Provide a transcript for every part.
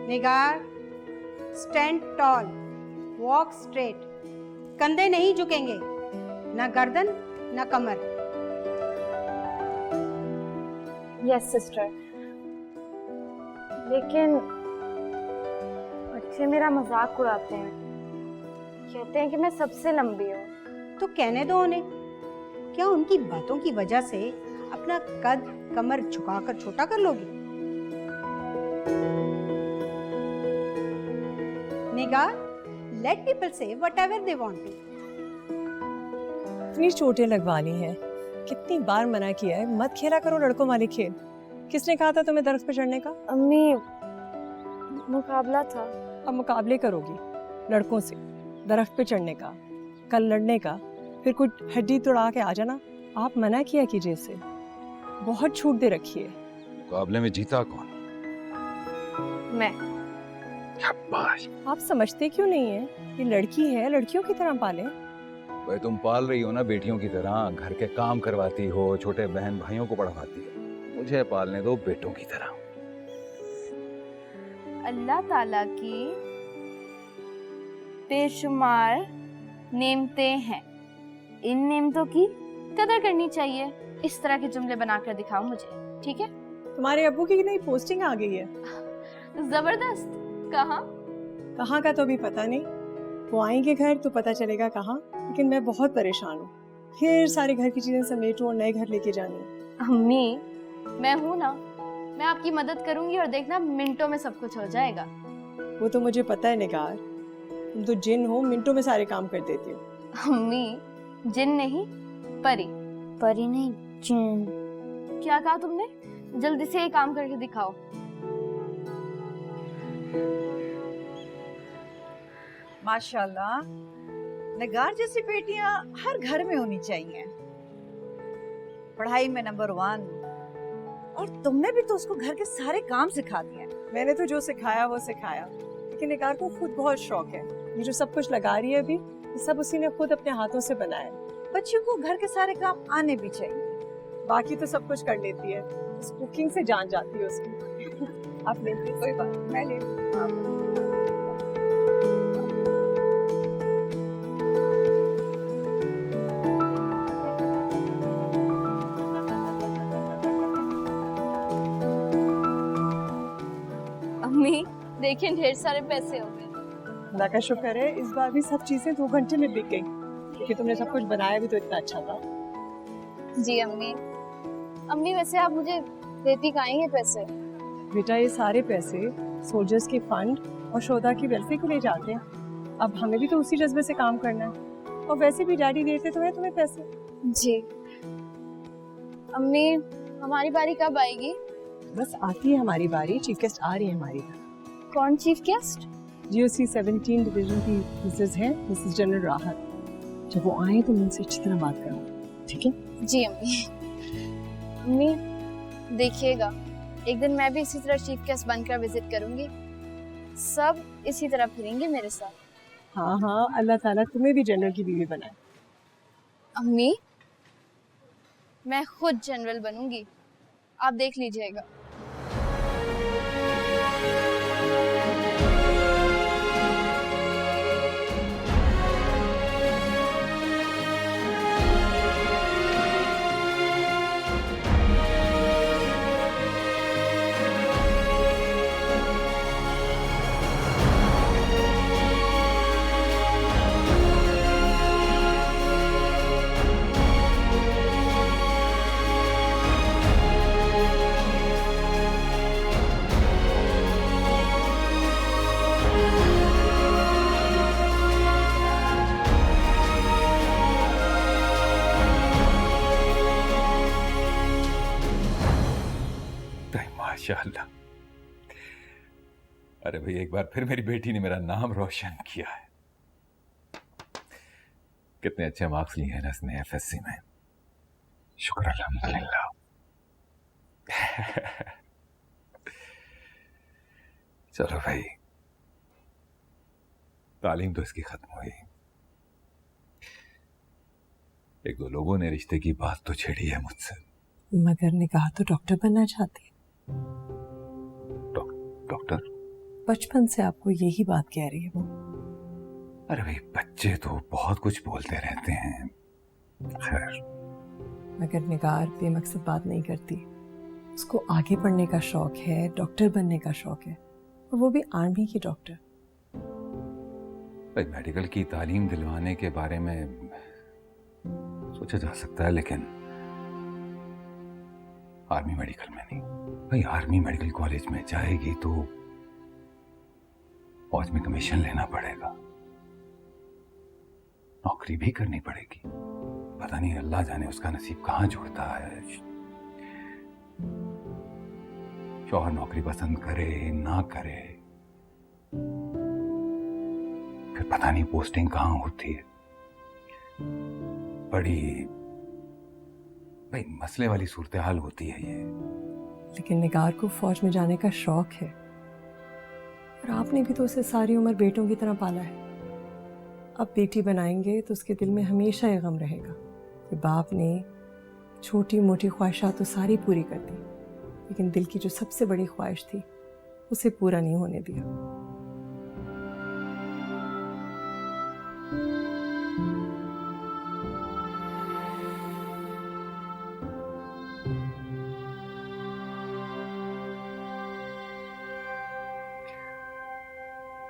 निगार, stand toll, walk straight, कंधे नहीं झुकेंगे, ना गर्दन ना कमर। Yes sister. लेकिन बच्चे मेरा मजाक उड़ाते हैं, कहते हैं कि मैं सबसे लंबी हूँ। तो कहने दो उन्हें। क्या उनकी बातों की वजह से अपना कद कमर झुकाकर छोटा कर लोगी? निगार, let people say whatever they want to. इतनी चोटें लगवा ली हैं, कितनी बार मना किया है मत खेला करो लड़कों वाले खेल। किसने कहा था तुम्हें दरख्त पे चढ़ने का? अम्मी, मुकाबला था। अब मुकाबले करोगी लड़कों से, दरख्त पे चढ़ने का, कल लड़ने का, फिर कुछ हड्डी तोड़ा के आ जाना। आप मना किया कीजिए इसे, बहुत छूट दे रखी है। मुकाबले में जीता कौन? मैं। आप समझते क्यों नहीं है? ये लड़की है, लड़कियों की तरह पाले। भाई तुम पाल रही हो ना बेटियों की तरह, घर के काम करवाती हो, छोटे बहन भाइयों को पढ़वाती हो। मुझे पालने दो बेटों की तरह। अल्लाह ताला की बेशुमार नेमतें हैं, इन नेमतों की कदर करनी चाहिए। इस तरह के जुमले बनाकर दिखाओ मुझे, ठीक है? तुम्हारे अब्बू की नई पोस्टिंग आ गई है। जबरदस्त। कहाँ? कहाँ का तो अभी पता नहीं, वो आएंगे घर तो पता चलेगा कहाँ। लेकिन मैं बहुत परेशान हूँ, फिर सारे घर की चीजें समेटो और नए घर लेके जानी। अम्मी, मैं हूँ ना, मैं आपकी मदद करूंगी और देखना मिनटों में सब कुछ हो जाएगा। वो तो मुझे पता है निगार, तुम तो जिन हो, मिनटों में सारे काम कर देती हो। अम्मी, जिन नहीं परी। परी नहीं, जिन। क्या कहा तुमने? जल्दी से ये काम करके दिखाओ। माशाल्लाह, निगार जैसी बेटियां हर घर में होनी चाहिए। पढ़ाई में नंबर 1, और तुमने भी तो उसको घर के सारे काम सिखा दिए। मैंने तो जो सिखाया वो सिखाया, लेकिन निगार को खुद बहुत शौक है। ये जो सब कुछ लगा रही है अभी, ये सब उसी ने खुद अपने हाथों से बनाया। बच्चियों को घर के सारे काम आने भी चाहिए। बाकी तो सब कुछ कर लेती है, इस कुकिंग से जान जाती है उसकी। आप ले लीजिए। कोई बात नहीं, मैं ले लूं। अम्मी, देखिए ढेर सारे पैसे हो गए। अल्लाह का शुक्र है, इस बार भी सब चीजें 2 घंटे में बिक गई, क्योंकि तुमने सब कुछ बनाया भी तो इतना अच्छा था। जी अम्मी। अम्मी, वैसे आप मुझे देती कहाँ हैं ये पैसे? बेटा, ये सारे पैसे सोल्जर्स के फंड और शोधा की वेलफेयर के लिए जाते हैं। अब हमें भी तो उसी जज्बे से काम करना है, और वैसे भी डैडी देते तो है तुम्हें पैसे। जी अम्मी, हमारी बारी कब आएगी? बस आती है हमारी बारी, चीफ गेस्ट आ रही है हमारी। कौन चीफ गेस्ट? GOC 17 डिवीजन की मिसेज हैं, मिसेज जनरल राहत। जब वो आए तो उनसे अच्छी तरह बात करो, ठीक है? जी अम्मी। अम्मी, देखिएगा, एक दिन मैं भी इसी तरह चीफ गेस्ट बनकर विजिट करूंगी। सब इसी तरह फिरेंगे मेरे साथ। हाँ हाँ, अल्लाह ताला तुम्हें भी जनरल की बीवी बनाए। अम्मी, मैं खुद जनरल बनूंगी, आप देख लीजिएगा। माशाअल्लाह। अरे भाई, एक बार फिर मेरी बेटी ने मेरा नाम रोशन किया है। कितने अच्छे मार्क्स लिए हैं इसने FSC में। शुक्र अल्हम्दुलिल्लाह। चलो भाई, तालीम तो इसकी खत्म हुई, एक दो लोगों ने रिश्ते की बात तो छेड़ी है मुझसे। मगर निगाह तो डॉक्टर बनना चाहती है। डॉक्टर? बचपन से आपको यही बात कह रही है वो। अरे भाई, बच्चे तो बहुत कुछ बोलते रहते हैं। खैर, मगर निगार बेमकसद बात नहीं करती। उसको आगे पढ़ने का शौक है, डॉक्टर बनने का शौक है, और वो भी आर्मी की डॉक्टर। भाई, मेडिकल की तालीम दिलवाने के बारे में सोचा जा सकता है, लेकिन आर्मी मेडिकल में नहीं। भाई, आर्मी मेडिकल कॉलेज में जाएगी तो फौज में कमीशन लेना पड़ेगा, नौकरी भी करनी पड़ेगी। पता नहीं, अल्लाह जाने उसका नसीब कहाँ जुड़ता है। शौहर नौकरी पसंद करे ना करे, फिर पता नहीं पोस्टिंग कहाँ होती है। बड़ी भाई मसले वाली सूरत हाल होती है ये। लेकिन निगार को फौज में जाने का शौक है, और आपने भी तो उसे सारी उम्र बेटों की तरह पाला है। अब बेटी बनाएंगे तो उसके दिल में हमेशा ये गम रहेगा कि बाप ने छोटी मोटी ख्वाहिशात तो सारी पूरी कर दी, लेकिन दिल की जो सबसे बड़ी ख्वाहिश थी उसे पूरा नहीं होने दिया।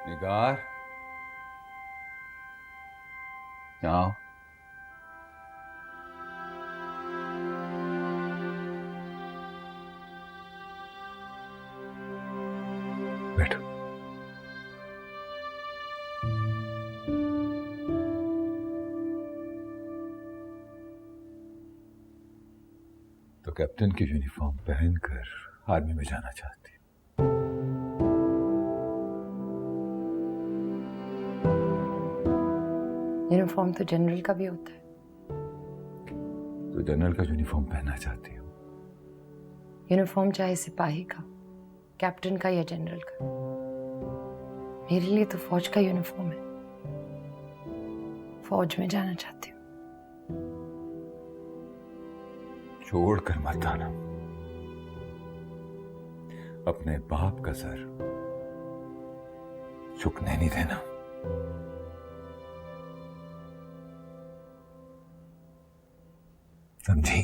निगार, यहाँ आओ। बैठो। तो कैप्टन की यूनिफॉर्म पहनकर आर्मी में जाना चाहती हूँ। यूनिफॉर्म तो जनरल का भी होता है। तो जनरल का यूनिफॉर्म पहनना चाहती हूँ। यूनिफॉर्म चाहे सिपाही का, कैप्टन का या जनरल का, मेरे लिए तो फौज का यूनिफॉर्म है। फौज में जाना चाहती हूँ। छोड़ कर मत आना। अपने बाप का सर झुकने नहीं देना। समझी?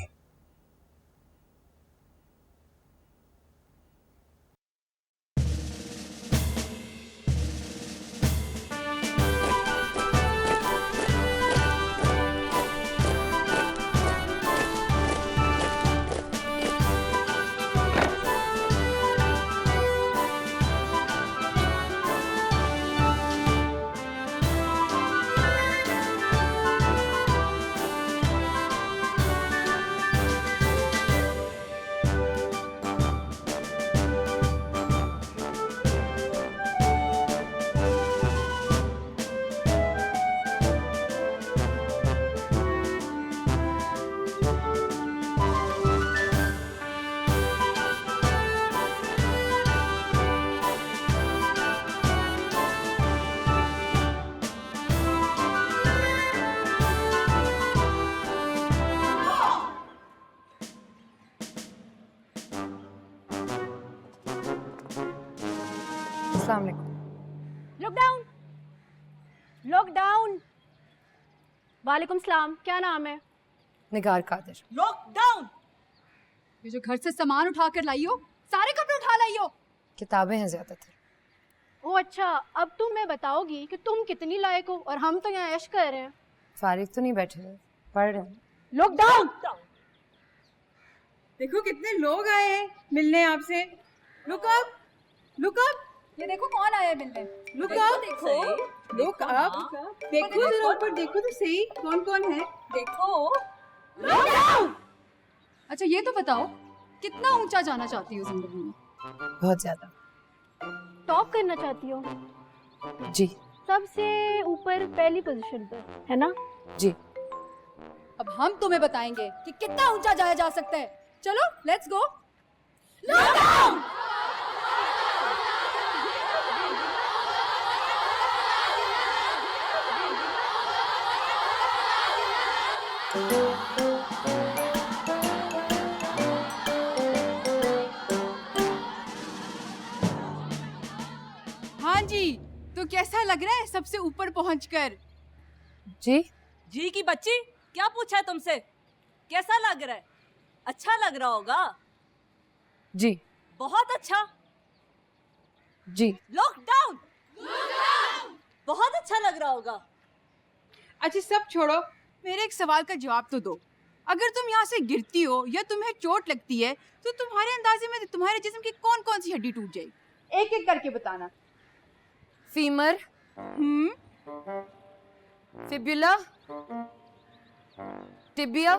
अस्सलाम वालेकुम। Lockdown, lockdown. वालेकुम सलाम, क्या नाम है? निगार कादिर। लॉकडाउन। ये जो घर से सामान उठा कर लाई हो, सारे कपड़े उठा लाई हो। किताबें हैं ज्यादातर। ओह अच्छा, अब तुम मैं बताओगी कि तुम कितनी लायक हो और हम तो यहाँ ऐश कर रहे हैं। फारिग तो नहीं बैठे हुए, पढ़ रहे हैं। लॉकडाउन। देखो कितने लोग आए हैं मिलने आपसे। लुक अप, लुक अप, ये देखो कौन आया है मिलने। Look up, look up. देखो जरा ऊपर देखो तो सही, कौन कौन है देखो। अच्छा ये तो बताओ, कितना ऊंचा जाना चाहती हो जिंदगी में? बहुत ज्यादा। टॉप करना चाहती हो? जी सबसे ऊपर पहली पोजीशन पर, है ना? जी। अब हम तुम्हें बताएंगे कि कितना ऊंचा जाया जा सकता है। चलो लेट्स गो। लॉकडाउन। हाँ जी, तो कैसा लग रहा है सबसे ऊपर पहुंचकर? जी जी की बच्ची, क्या पूछा है तुमसे? कैसा लग रहा है? अच्छा लग रहा होगा। जी बहुत अच्छा। जी लॉकडाउन बहुत अच्छा लग रहा होगा। अच्छा सब छोड़ो, मेरे एक सवाल का जवाब तो दो। अगर तुम यहाँ से गिरती हो या तुम्हें चोट लगती है तो तुम्हारे अंदाजे में तुम्हारे जिस्म की कौन कौन सी हड्डी टूट जाएगी? एक एक करके बताना। Femur, fibula, tibia,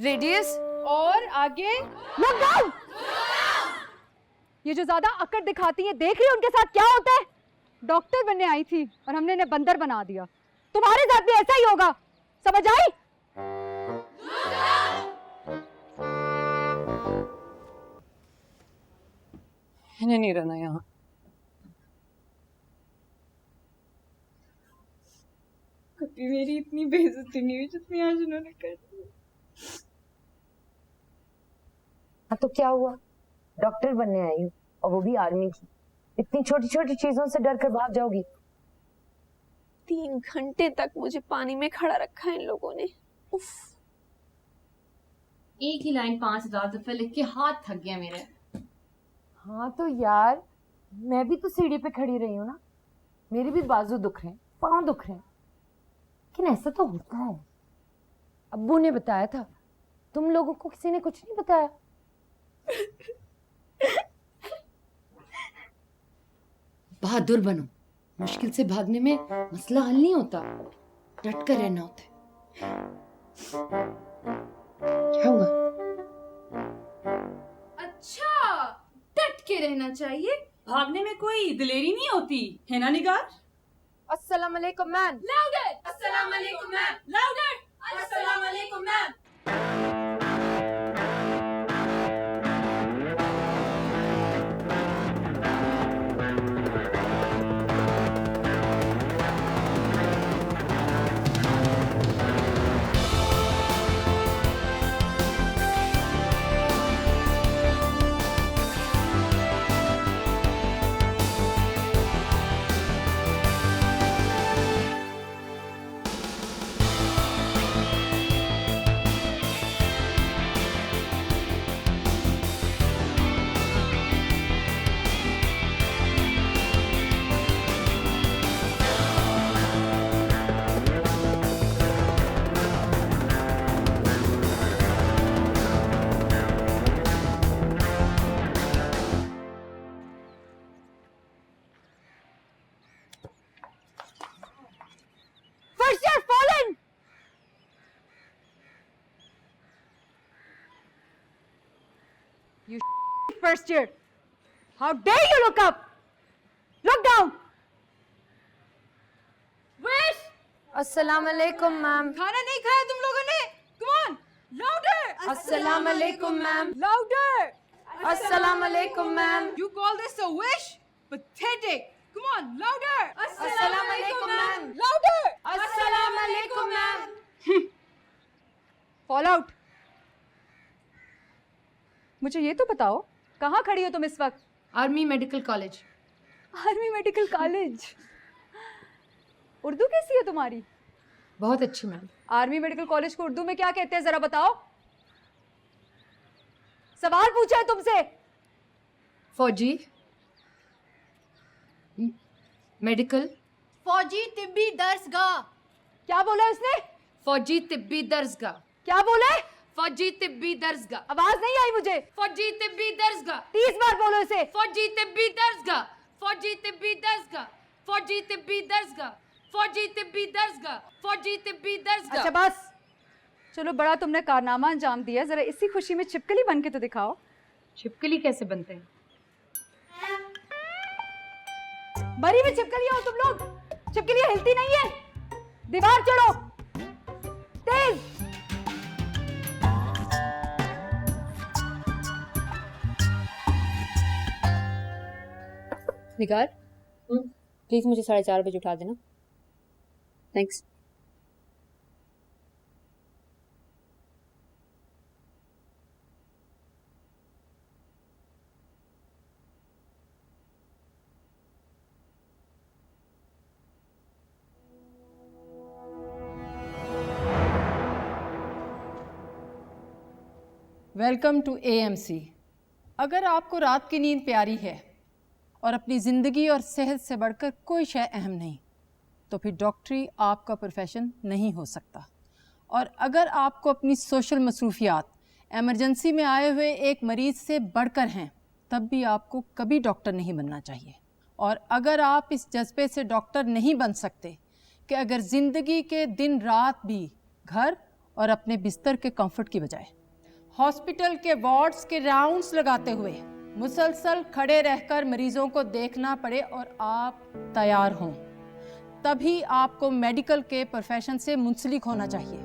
radius. और आगे? लॉकडाउन! ये जो ज्यादा अकड़ दिखाती है, देख रही हो उनके साथ क्या होता है? डॉक्टर बनने आई थी और हमने इन्हें बंदर बना दिया। तुम्हारे साथ भी ऐसा ही होगा, समझ आई? इन्हें नहीं रहना यहाँ। कभी मेरी इतनी बेइज्जती नहीं हुई जितनी आज उन्होंने कर दी। हाँ तो क्या हुआ, डॉक्टर बनने आई हूँ और वो भी आर्मी की। इतनी छोटी छोटी चीजों से डर कर भाग जाओगी? 3 घंटे तक मुझे पानी में खड़ा रखा है इन लोगों ने। उफ। एक ही लाइन 5000 दफे लिख के हाथ थक गया मेरे। हाँ तो यार, मैं भी तो सीढ़ी पे खड़ी रही हूँ ना, मेरे भी बाजू दुख रहे हैं, पाँव दुख रहे हैं, लेकिन ऐसा तो होता है। अब्बू ने बताया था, तुम लोगों को किसी ने कुछ नहीं बताया। बहादुर बनो, मुश्किल से भागने में मसला हल नहीं होता, डट कर रहना होता है। क्या हुआ? अच्छा, डट के रहना चाहिए, भागने में कोई दिलेरी नहीं होती है ना निगार? अस्सलाम वालेकुम मैम। लाउडर! अस्सलाम वालेकुम मैम। लाउडर! अस्सलाम वालेकुम ma'am. First year fallen! You first year! How dare you look up! Look down! Wish! अस्सलाम वालेकुम मैम। खाना नहीं खाया तुम लोगों ने? Come on! Louder! अस्सलाम वालेकुम मैम। Louder! अस्सलाम वालेकुम ma'am. You call this a wish? Pathetic! Come on, louder! अस्सलाम वालेकुम मैम। Louder! अस्सलाम वालेकुम मैम। Fall out! मुझे ये तो बताओ, कहाँ खड़ी हो तुम इस वक्त? Army medical college. Army medical college. Urdu कैसी है तुम्हारी? बहुत अच्छी मैम। आर्मी मेडिकल कॉलेज को उर्दू में क्या कहते हैं जरा बताओ? सवाल पूछा है तुमसे। फौजी, मेडिकल, फौजी तिब्बी दर्सगाह। क्या बोला इसने? फौजी तिब्बी दर्सगाह। क्या बोला है? फौजी तिब्बी दर्सगाह। आवाज नहीं आई मुझे। फौजी तिब्बी दर्सगाह। 30 बार बोलो इसे। फौजी तिब्बी दर्सगाह। फौजी तिब्बी दर्सगाह। फौजी तिब्बी दर्सगाह। फौजी तिब्बी दर्सगाह। फौजी तिब्बी दर्सगाह। अच्छा बस, चलो बड़ा तुमने कारनामा अंजाम दिया, जरा इसी खुशी में छिपकली बन के तो दिखाओ। छिपकली कैसे बनते हैं? मरी में छिपकलियां हो तुम लोग। छिपकलियां हिलती नहीं है। दीवार चढ़ो तेज। निगार, प्लीज मुझे 4:30 बजे उठा देना। थैंक्स। Welcome to AMC। अगर आपको रात की नींद प्यारी है और अपनी ज़िंदगी और सेहत से बढ़कर कोई शय अहम नहीं, तो फिर डॉक्टरी आपका प्रोफेशन नहीं हो सकता। और अगर आपको अपनी सोशल मसरूफियात एमरजेंसी में आए हुए एक मरीज़ से बढ़कर हैं, तब भी आपको कभी डॉक्टर नहीं बनना चाहिए। और अगर आप इस जज्बे से डॉक्टर नहीं बन सकते कि अगर ज़िंदगी के दिन रात भी घर और अपने बिस्तर के कंफर्ट की बजाय हॉस्पिटल के वार्ड्स के राउंड्स लगाते हुए मुसलसल खड़े रहकर मरीजों को देखना पड़े और आप तैयार हों, तभी आपको मेडिकल के प्रोफेशन से मुंसलिक होना चाहिए।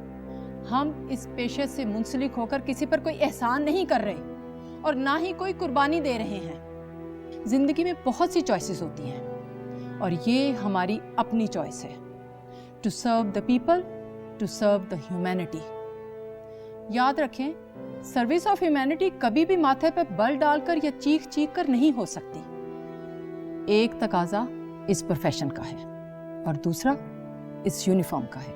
हम इस पेशे से मुंसलिक होकर किसी पर कोई एहसान नहीं कर रहे और ना ही कोई कुर्बानी दे रहे हैं। जिंदगी में बहुत सी चॉइसेस होती हैं और ये हमारी अपनी चॉइस है, to serve the people, to serve the humanity. याद रखें, सर्विस ऑफ ह्यूमैनिटी कभी भी माथे पर बल डालकर या चीख चीख कर नहीं हो सकती। एक तकाजा इस प्रोफेशन का है और दूसरा इस यूनिफॉर्म का है,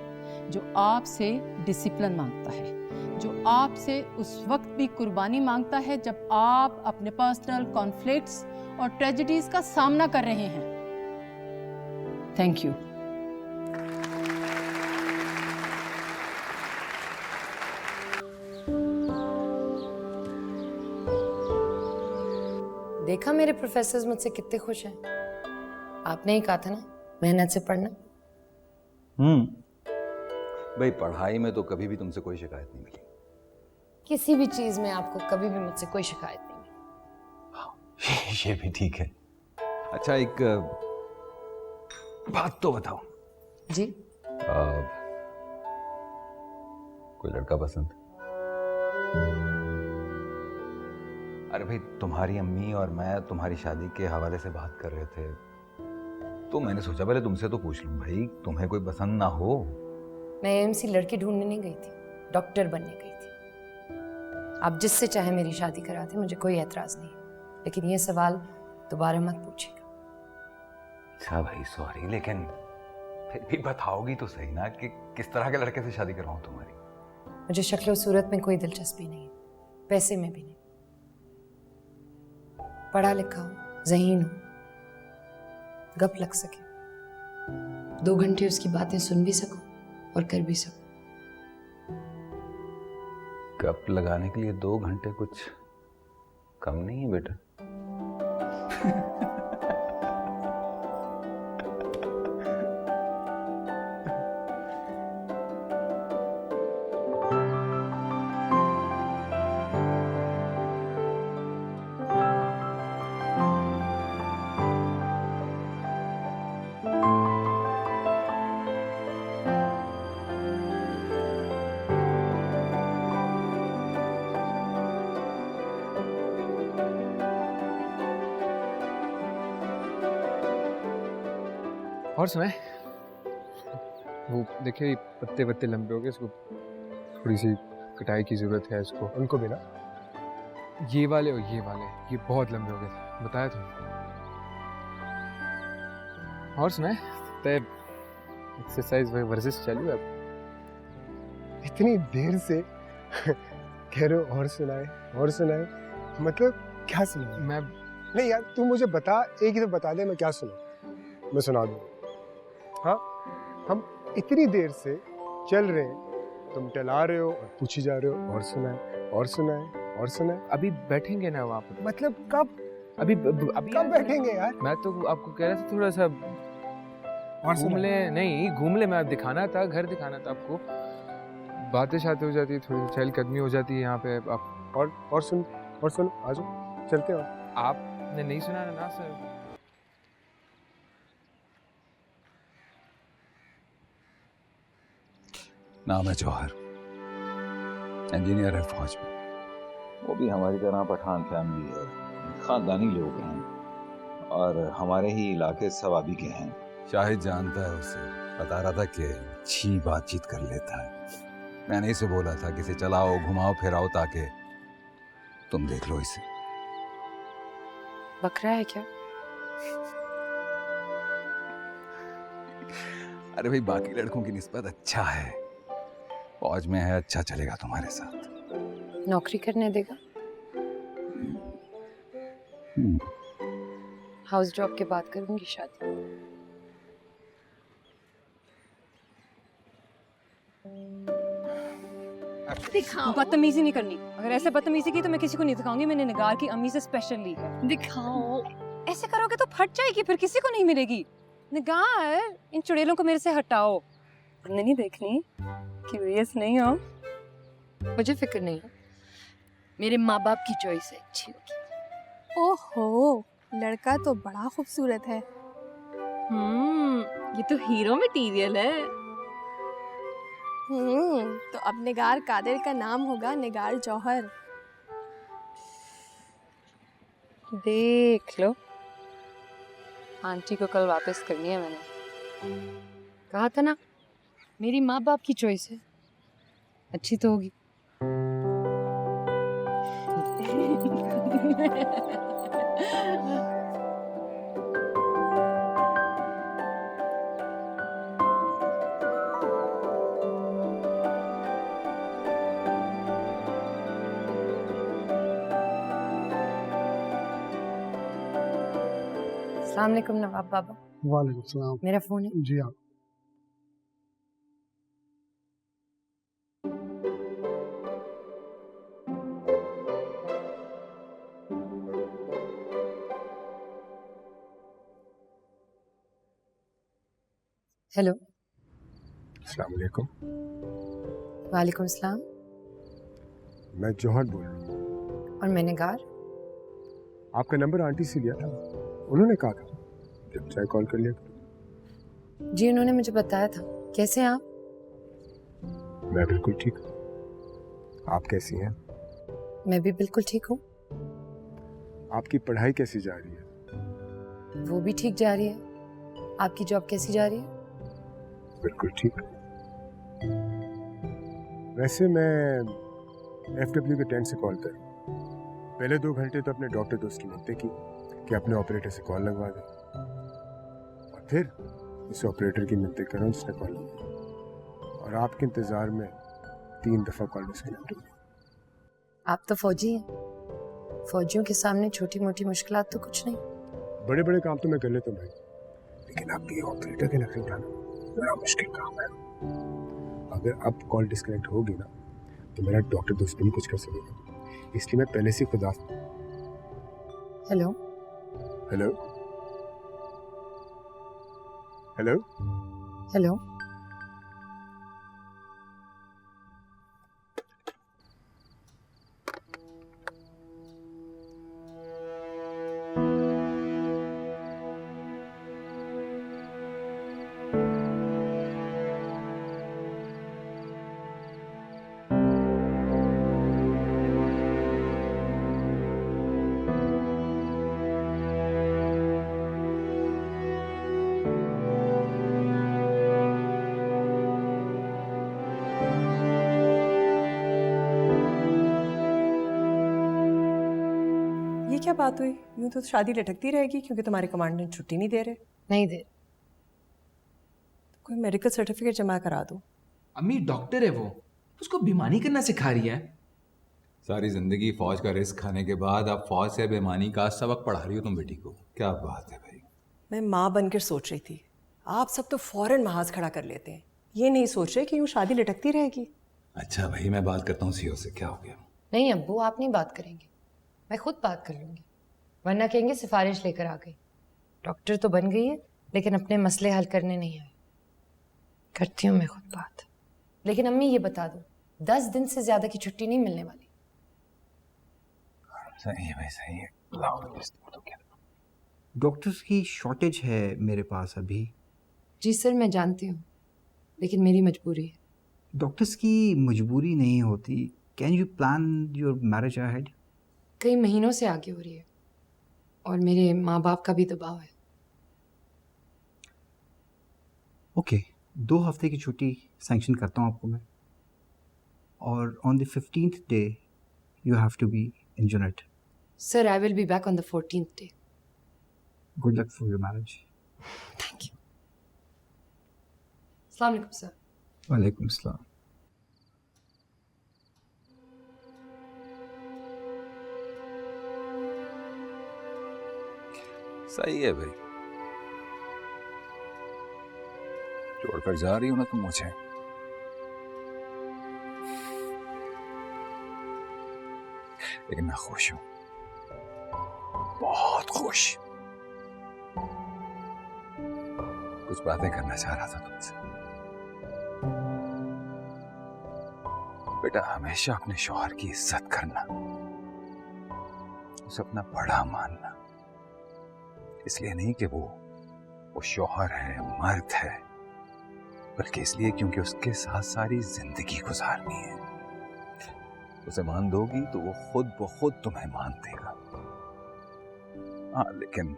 जो आपसे डिसिप्लिन मांगता है, जो आपसे उस वक्त भी कुर्बानी मांगता है जब आप अपने पर्सनल कॉन्फ्लिक्ट्स और ट्रेजेडीज का सामना कर रहे हैं। Thank you. देखा मेरे प्रोफेसर्स मुझसे कितने खुश हैं। आपने ही कहा था ना मेहनत से पढ़ना। भाई पढ़ाई में तो कभी भी तुमसे कोई शिकायत नहीं मिली। किसी भी चीज में आपको कभी भी मुझसे कोई शिकायत नहीं मिली। ये भी ठीक है। अच्छा, एक बात तो बताओ जी। कोई लड़का पसंद? अरे भाई, तुम्हारी अम्मी और मैं तुम्हारी शादी के हवाले से बात कर रहे थे, तो मैंने सोचा पहले तुमसे तो पूछ लूं, भाई तुम्हें कोई पसंद ना हो। मैं AMC लड़की ढूंढने नहीं गई थी, डॉक्टर बनने गई थी। आप जिससे चाहे मेरी शादी करा दें, मुझे कोई एतराज नहीं, लेकिन ये सवाल दोबारा मत पूछिएगा। अच्छा भाई, सॉरी, लेकिन फिर भी बताओगी तो सही ना कि किस तरह के लड़के से शादी करवाऊं तुम्हारी। मुझे शक्ल और सूरत में कोई दिलचस्पी नहीं है, पैसे में भी नहीं। पढ़ा लिखा हो, ज़हीन हो, गप लग सके, 2 घंटे उसकी बातें सुन भी सको और कर भी सको। गप लगाने के लिए 2 घंटे कुछ कम नहीं है बेटा। और सुनाए। वो देखिए, पत्ते पत्ते लंबे हो गए, इसको थोड़ी सी कटाई की जरूरत है। इसको उनको भी ना, ये वाले और ये वाले, ये बहुत लंबे हो गए थे, बताया था। और सुनाए, तय एक्सरसाइज वर्जिश चालू है? इतनी देर से कह रहे हो और सुनाए और सुनाए, मतलब क्या सुनाए? मैं नहीं यार, तू मुझे बता, एक ही तो बता दे, मैं क्या सुना, मैं सुना दूँ। हाँ, हम इतनी देर से चल रहे हैं, तुम टला रहे हो और पूछी जा रहे हो और सुनाए और सुनाए और सुनाए। अभी बैठेंगे ना वहाँ पर? मतलब कब? अभी कब बैठेंगे यार? मैं तो आपको कह रहा था थोड़ा सा घूम ले। नहीं घूम ले, मैं दिखाना था, घर दिखाना था आपको। बातें शातें हो जाती है, थोड़ी चहलकदमी हो जाती है यहाँ पे। आप और सुन, आ जाओ, चलते हो। आपने नहीं सुना ना सर? नाम है जौहर, इंजीनियर है फौज में। वो भी हमारी तरह पठान फैमिली है, खानदानी लोग हैं और हमारे ही इलाके सवाबी के हैं। शाहिद जानता है उसे, बता रहा था कि अच्छी बातचीत कर लेता है। मैंने इसे बोला था कि इसे चलाओ, घुमाओ फिराओ, ताकि तुम देख लो इसे। बकरा है क्या? अरे भाई, बाकी लड़कों की निस्बत अच्छा है, फौज में है, अच्छा चलेगा तुम्हारे साथ। नौकरी करने देगा? हाउस जॉब के बाद करूंगी शादी। दिखाओ। बदतमीजी नहीं करनी। अगर ऐसे बदतमीजी की तो मैं किसी को नहीं दिखाऊंगी। मैंने निगार की अम्मी से स्पेशल ली है। दिखाओ। ऐसे करोगे तो फट जाएगी, फिर किसी को नहीं मिलेगी। निगार, इन चुड़ैलों को मेरे से हटाओ। हमने नहीं देखनी। क्यूरियस नहीं हो? मुझे फिक्र नहीं है, मेरे माँ बाप की चॉइस है, अच्छी होगी। ओहो, लड़का तो बड़ा खूबसूरत है। ये तो हीरो मटेरियल है। तो अब निगार कादिर का नाम होगा निगार जौहर। देख लो, आंटी को कल वापस करनी है। मैंने कहा था ना, मेरी माँ बाप की चॉइस है, अच्छी तो होगी। अस्सलाम वालेकुम नवाब बाबा। वालेकुम सलाम। मेरा फोन है? जी हाँ। हेलो। अस्सलाम वालेकुम। वालेकुम सलाम। मैं जौहर बोल रहा हूँ। और मैं निगार। आपका नंबर आंटी से लिया था, उन्होंने कहा था जब चाहे कॉल कर लिया करो। जी, उन्होंने मुझे बताया था। कैसे हैं आप? मैं बिल्कुल ठीक हूँ। आप कैसी हैं? मैं भी बिल्कुल ठीक हूँ। आपकी पढ़ाई कैसी जा रही है? वो भी ठीक जा रही है। आपकी जॉब कैसी जा रही है? बिल्कुल ठीक। वैसे मैं FW के टेंट से कॉल कर, पहले 2 घंटे तो अपने डॉक्टर दोस्त की मिलते की कि अपने ऑपरेटर से कॉल लगवा दे, और फिर इस ऑपरेटर की मिलते कर रहा हूँ जिसने कॉल लगवाई, और आपके इंतज़ार में 3 दफ़ा कॉल डिस्कनेक्ट हो गई। आप तो फौजी हैं। फौजियों के सामने छोटी मोटी मुश्किलात तो कुछ नहीं। बड़े बड़े काम तो मैं कर लेता हूँ भाई, लेकिन आप ये ऑपरेटर के नखरे उठाना बड़ा मुश्किल काम है। अगर अब कॉल डिस्कनेक्ट होगी ना तो मेरा डॉक्टर दोस्त भी कुछ कर सकेगा, इसलिए मैं पहले से खुदा। Hello hello hello hello. ये क्या बात हुई? यूं तो शादी लटकती रहेगी क्योंकि तुम्हारे कमांडेंट छुट्टी नहीं दे रहे। नहीं दे। कोई मेडिकल सर्टिफिकेट जमा करा दो। अम्मी डॉक्टर है वो, उसको बेईमानी करना सिखा रही है। सारी जिंदगी फौज का रिस्क खाने के बाद अब फौज से बेईमानी का सबक पढ़ा रही हो तुम बेटी को। क्या बात है भाई। मैं माँ बनकर सोच रही थी, आप सब तो फौरन महाज खड़ा कर लेते हैं, ये नहीं सोच रहे कि यूं शादी लटकती रहेगी। अच्छा भाई, मैं बात करता हूँ सीओ से। क्या हो गया? नहीं अब्बू, आप नहीं बात करेंगे, मैं खुद बात कर लूंगी, वरना कहेंगे सिफारिश लेकर आ गई। डॉक्टर तो बन गई है लेकिन अपने मसले हल करने नहीं आए। करती हूँ मैं खुद बात। लेकिन अम्मी ये बता दो, 10 दिन से ज्यादा की छुट्टी नहीं मिलने वाली। सही है भाई, सही है। तो क्या डॉक्टर्स की शॉर्टेज है मेरे पास अभी। जी सर, मैं जानती हूँ, लेकिन मेरी मजबूरी है। डॉक्टर्स की मजबूरी नहीं होती। Can you plan your marriage ahead? कई महीनों से आगे हो रही है और मेरे माँ बाप का भी दबाव है। ओके, 2 हफ्ते की छुट्टी सैंक्शन करता हूँ आपको मैं, और on the 15th day you have to be in unit. Sir, I will be back on the 14th day. Good luck for your marriage. Thank you. अस्सलाम वालेकुम सर। वालेकुम सलाम। सही है भाई, छोड़कर जा रही हो ना तुम मुझे, लेकिन मैं खुश हूं, बहुत खुश। कुछ बातें करना चाह रहा था तुमसे। बेटा, हमेशा अपने शौहर की इज्जत करना, उसे अपना बड़ा मानना, इसलिए नहीं कि वो शौहर है, मर्द है, बल्कि इसलिए क्योंकि उसके साथ सारी जिंदगी गुजारनी है। उसे मान दोगी तो वो खुद ब खुद तुम्हें मान देगा। हाँ, लेकिन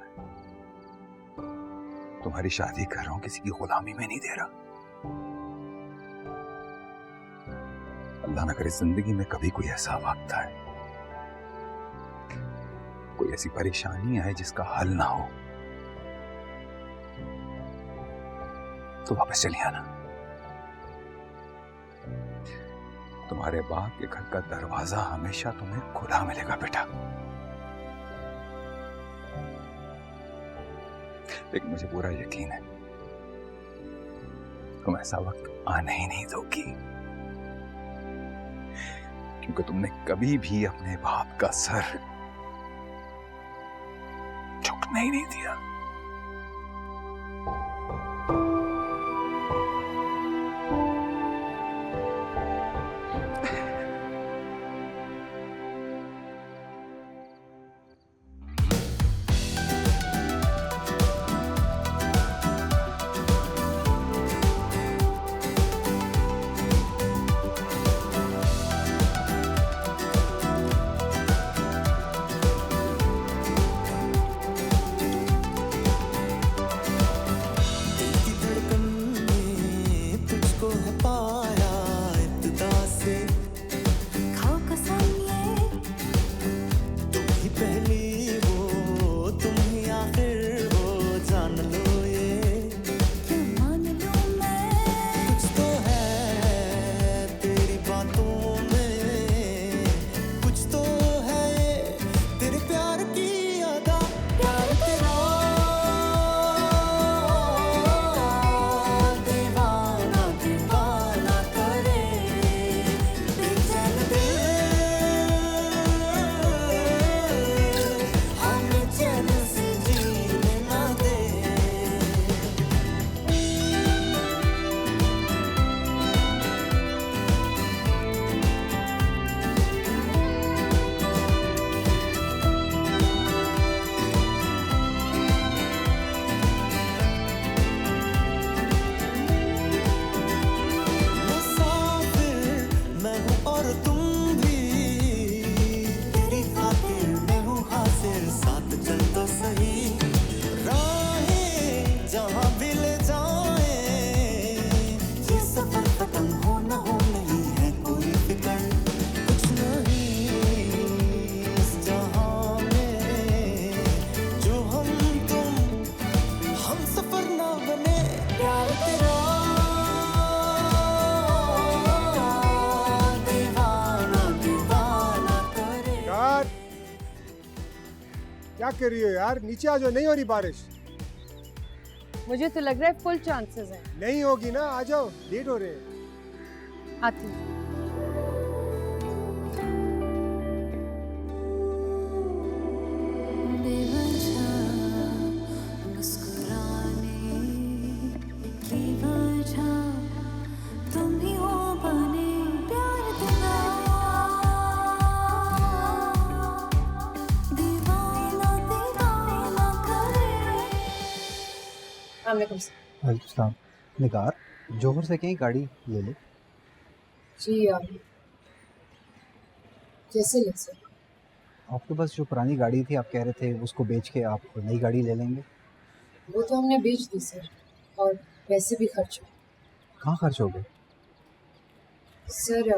तुम्हारी शादी कर रहा हूं, किसी की गुलामी में नहीं दे रहा। अल्लाह न करे जिंदगी में कभी कोई ऐसा वक्त आए, कोई ऐसी परेशानी आए जिसका हल ना हो, तो वापस चली आना। तुम्हारे बाप के घर का दरवाजा हमेशा तुम्हें खुला मिलेगा बेटा, लेकिन मुझे पूरा यकीन है तुम ऐसा वक्त आने ही नहीं दोगी, क्योंकि तुमने कभी भी अपने बाप का सर झुकने ही नहीं दिया। क्या कर रही हो यार? नीचे आ जाओ, नहीं हो रही बारिश। मुझे तो लग रहा है फुल चांसेस हैं। नहीं होगी ना, आ जाओ, लेट हो रहे हैं। आती हूँ। वालेकुम। निगार, जौहर से कहीं गाड़ी ले ले। जी कैसे ले सर? आपके पास जो पुरानी गाड़ी थी, आप कह रहे थे उसको बेच के आप नई गाड़ी ले लेंगे। वो तो हमने बेच दी सर, और पैसे भी खर्च हुए। कहाँ खर्च हो गए? सर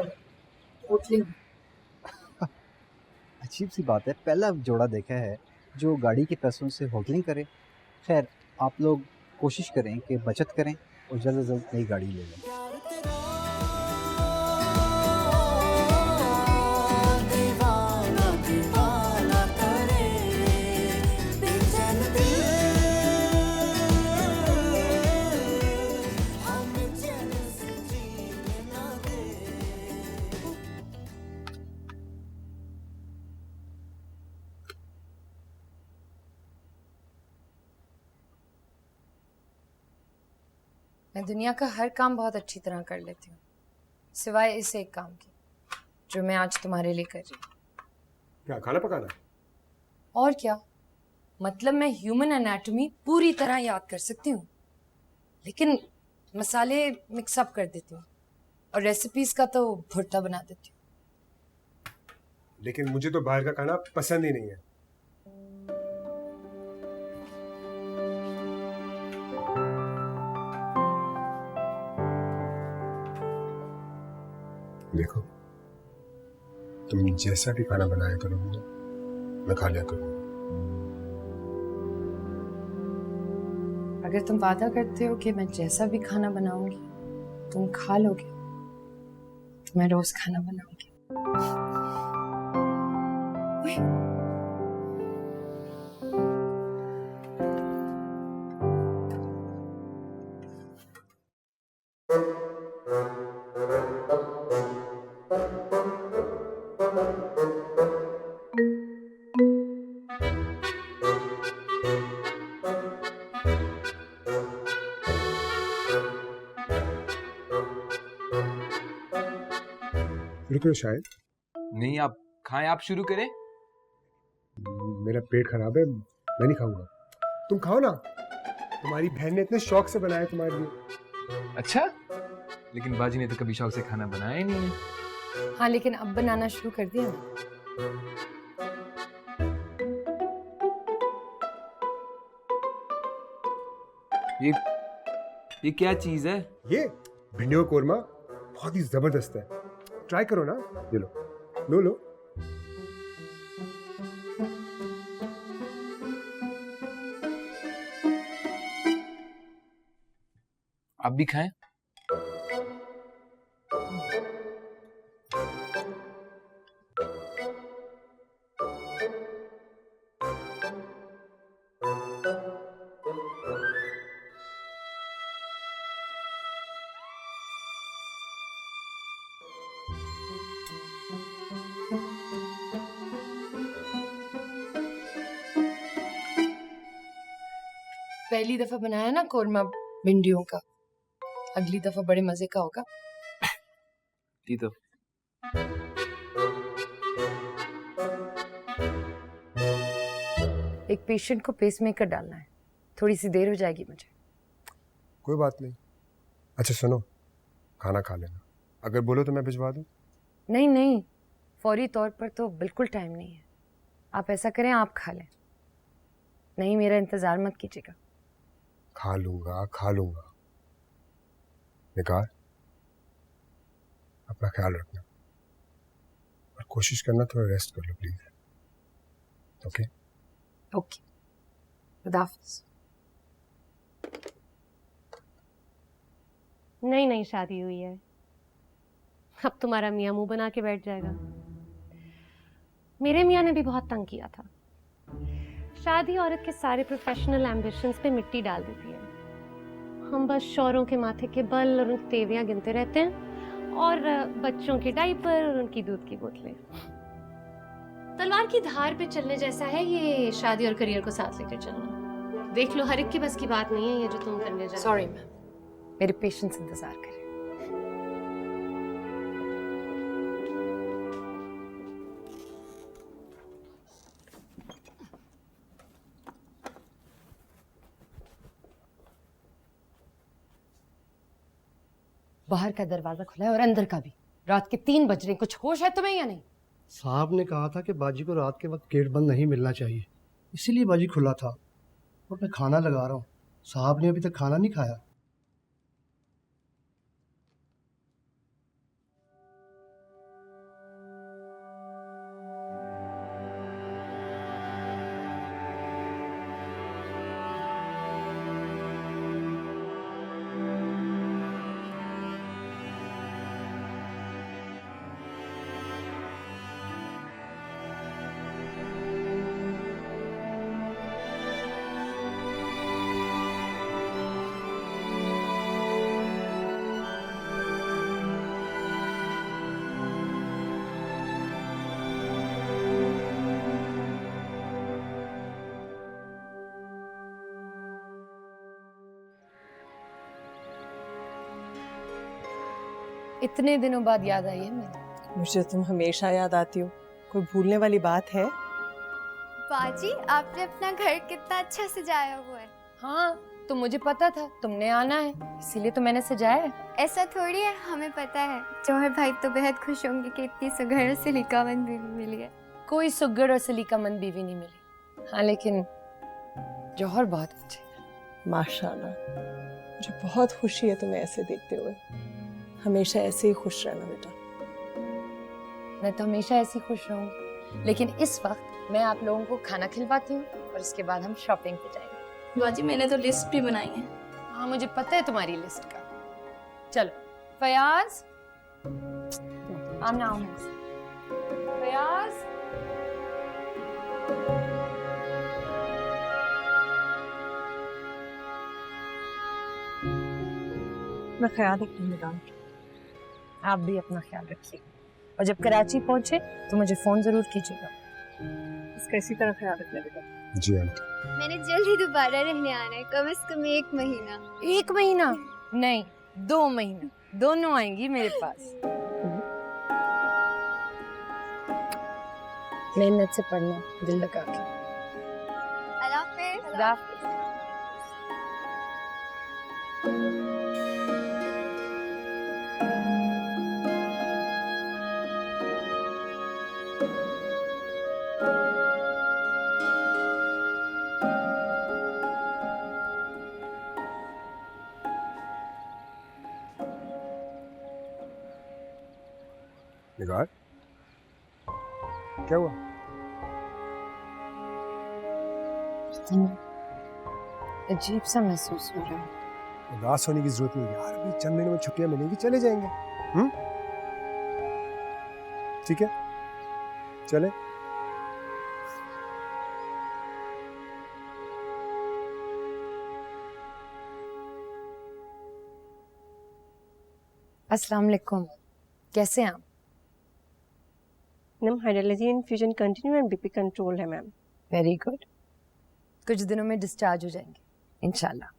होटलिंग। अजीब सी बात है, पहला जोड़ा देखा है जो गाड़ी के पैसों से होटलिंग करे। खैर, आप लोग कोशिश करें कि बचत करें और जल्द से जल्द नई गाड़ी ले लें। दीवाना दीवाना करे, बेचैन दिल मैं दुनिया का हर काम बहुत अच्छी तरह कर लेती हूँ, सिवाय इस एक काम के जो मैं आज तुम्हारे लिए कर रही हूँ। क्या खाना पकाना? और क्या, मतलब मैं ह्यूमन एनाटॉमी पूरी तरह याद कर सकती हूँ, लेकिन मसाले मिक्सअप कर देती हूँ और रेसिपीज का तो भुट्टा बना देती हूँ। लेकिन मुझे तो बाहर का खाना पसंद ही नहीं है। देखो, तुम जैसा भी खाना बनाया करोगे ना, मैं खा लिया करूंगा। अगर तुम वादा करते हो कि मैं जैसा भी खाना बनाऊंगी तुम खा लोगे, तो मैं रोज खाना बनाऊंगी। रुको शायद। नहीं, आप खाएं, आप शुरू करें। मेरा पेट खराब है, मैं नहीं खाऊंगा। तुम खाओ ना, तुम्हारी बहन ने इतने शौक से बनाया तुम्हारे लिए। अच्छा, लेकिन बाजी ने तो कभी शौक से खाना बनाया ही नहीं है। हाँ, लेकिन अब बनाना शुरू कर दिया ना। ये क्या चीज है? ये भिंडियों का कोरमा बहुत ही जबरदस्त है, ट्राई करो ना। ये लो लो लो। आप भी खाएं। पहली दफा बनाया ना कोरमा भिंडियों का, अगली दफा बड़े मजे का होगा। तो एक पेशेंट को पेसमेकर डालना है, थोड़ी सी देर हो जाएगी मुझे। कोई बात नहीं। अच्छा सुनो, खाना खा लेना, अगर बोलो तो मैं भिजवा दूं। नहीं नहीं, फौरी तौर पर तो बिल्कुल टाइम नहीं है। आप ऐसा करें, आप खा लें। नहीं, मेरा इंतजार मत कीजिएगा। खा लूंगा खा लूंगा। निकार, अपना ख्याल रखना और कोशिश करना थोड़ा रेस्ट कर लो प्लीज। ओके ओके, खुदा हाफिज़। नई नई शादी हुई है, अब तुम्हारा मियाँ मुंह बना के बैठ जाएगा। मेरे मियाँ ने भी बहुत तंग किया था। शादी औरत के सारे प्रोफेशनल एम्बिशंस पे मिट्टी डाल देती है। हम बस शौहरों के माथे के बल और उनकी तेवियां गिनते रहते हैं और बच्चों के डायपर और उनकी दूध की बोतलें। तलवार की धार पे चलने जैसा है ये शादी और करियर को साथ लेकर चलना। देख लो, हर एक की बस की बात नहीं है ये जो तुम करने जा रहे हो। सॉरी मैम, मेरे पेशेंट्स इंतजार कर रहे हैं। बाहर का दरवाजा खुला है और अंदर का भी। रात के 3 बज रहे, कुछ होश है तुम्हें या नहीं? साहब ने कहा था कि बाजी को रात के वक्त गेट बंद नहीं मिलना चाहिए, इसीलिए बाजी खुला था और मैं खाना लगा रहा हूँ। साहब ने अभी तक खाना नहीं खाया। इतने दिनों बाद याद आई है मेरी। मुझे तुम हमेशा याद आती हो, कोई भूलने वाली बात है? बाजी, आपने अपना घर कितना अच्छा सजाया हुआ है। हाँ, तो मुझे पता था तुमने आना है, इसीलिए तो मैंने सजाया है। ऐसा थोड़ी है, हमें पता है। जौहर भाई तो बेहद खुश होंगे कि इतनी सुघड़ और सलीकामंद बीवी मिली है। कोई सुघड़ और सलीकामंद बीवी नहीं मिली। हाँ, लेकिन जौहर बहुत अच्छे हैं। माशाल्लाह, मुझे बहुत खुशी है तुम्हें ऐसे देखते हुए। हमेशा ऐसे ही खुश रहना बेटा। मैं तो हमेशा ऐसी खुश रहूंगी, लेकिन इस वक्त मैं आप लोगों को खाना खिलवाती हूँ और इसके बाद हम शॉपिंग पे जाएंगे। बाजी, मैंने तो लिस्ट भी बनाई है। हाँ, मुझे पता है तुम्हारी लिस्ट का। चलो फयाज, आमना फयाज। मैं ख्याल रखूंगा। आप भी अपना ख्याल रखिए, और जब कराची पहुंचे तो मुझे फोन जरूर कीजिएगा। इसका इसी तरह ख्याल रखना बेटा। जी आंटी। मैंने जल्द ही दोबारा रहने आना है, कम से कम 1 महीना। 1 महीना नहीं, 2 महीना, दोनों आएंगी मेरे पास। मेहनत से पढ़ना, दिल लगा के। अल्लाह हाफिज़। अल्लाह हाफिज़। निगार, क्या हुआ? अजीब सा महसूस हो रहा है। उदास होने की जरूरत नहीं यार, अभी चंद महीने में छुट्टियां मिलेंगी, चले जाएंगे। ठीक है, चले। अस्सलाम वालेकुम, कैसे हैं आप? Ma'am hydrology infusion continue and BP control है मैम। वेरी गुड, कुछ दिनों में डिस्चार्ज हो जाएंगे इंशाल्लाह।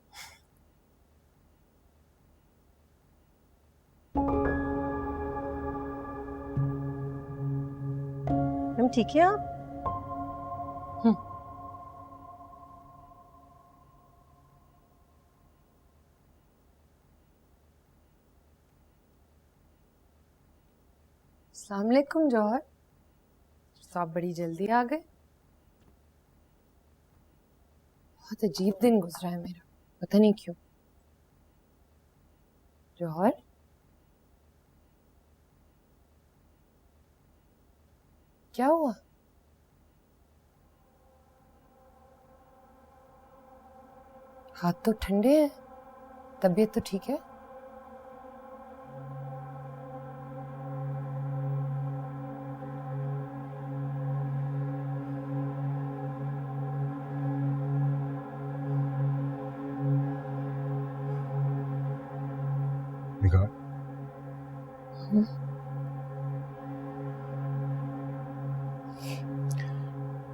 मैम ठीक है आप? अस्सलाम वालेकुम जौहर, तो आप बड़ी जल्दी आ गए। बहुत अजीब दिन गुजरा है मेरा, पता नहीं क्यों। जौहर, क्या हुआ? हाथ तो ठंडे हैं, तबीयत तो ठीक है? निगार,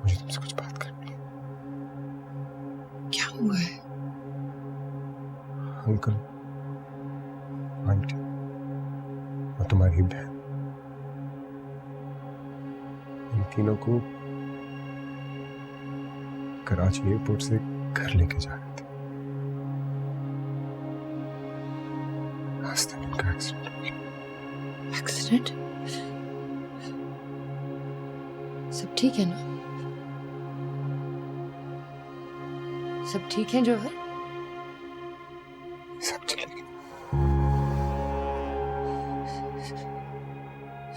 मुझे तुमसे कुछ बात करनी है। क्या हुआ है? अंकल, आंटी और तुम्हारी बहन, इन तीनों को कराची एयरपोर्ट से घर लेके जा रहे थे। रास्ते में उनका एक्सीडेंट हो गया। एक्सीडेंट? सब ठीक है ना? सब ठीक है जौहर? सब चलेगा।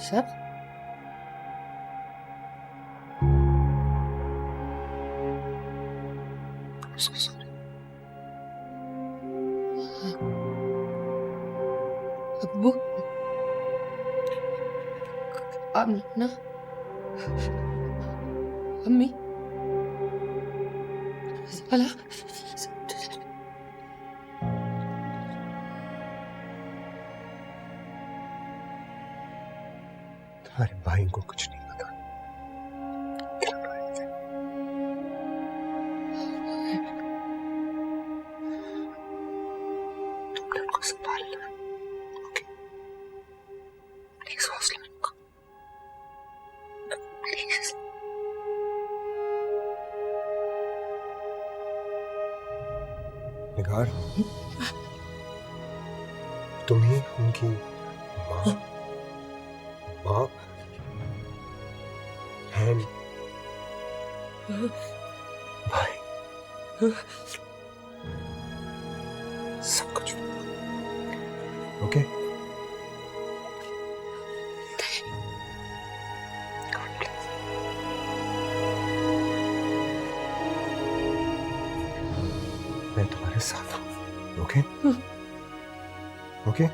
सब? अब्बू, अम्ना, अम्मी, भला तुम्हारे भाई को कुछ नहीं पता। तुमने उनको संभाल लिया। ओके? उनकी माँ, बाप, बहन, भाई, सब कुछ। ओके? मैं तुम्हारे साथ हूँ। ओके? ओके?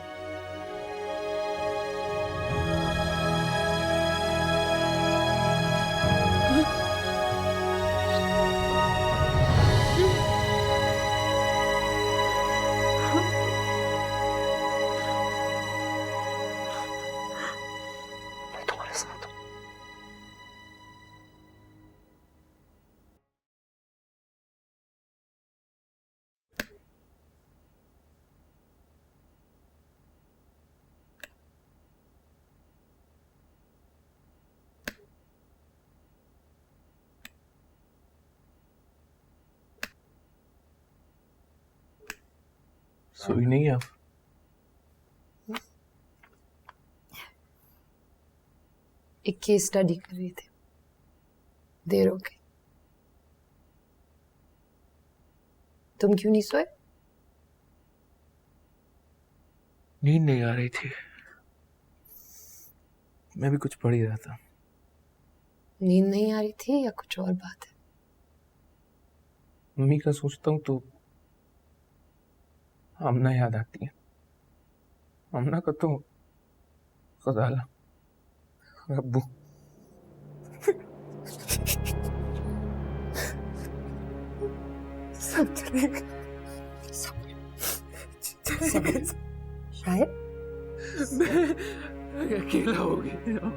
सोई नहीं आप? एक केस स्टडी कर रही थी, देर हो गई। तुम क्यों नहीं सोए? नींद नहीं आ रही थी, मैं भी कुछ पढ़ ही रहा था। नींद नहीं आ रही थी या कुछ और बात है? मम्मी का सोचता हूँ तो आमना याद आती है। आमना का तो खजाला, अब्बू। सब चलेगा, सब शायद मैं अकेला हो गया,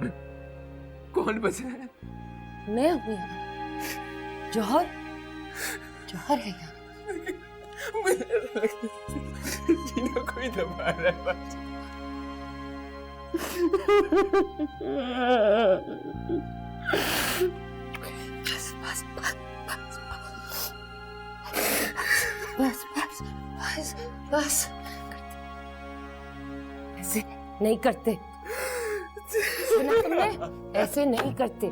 कौन बचा है? मैं हूँ यहाँ। जौहर, जौहर है यहाँ। जीना कोई दबा रहा है। बस बस बस बस बस बस बस। ऐसे नहीं करते, सुना तुमने? ऐसे नहीं करते।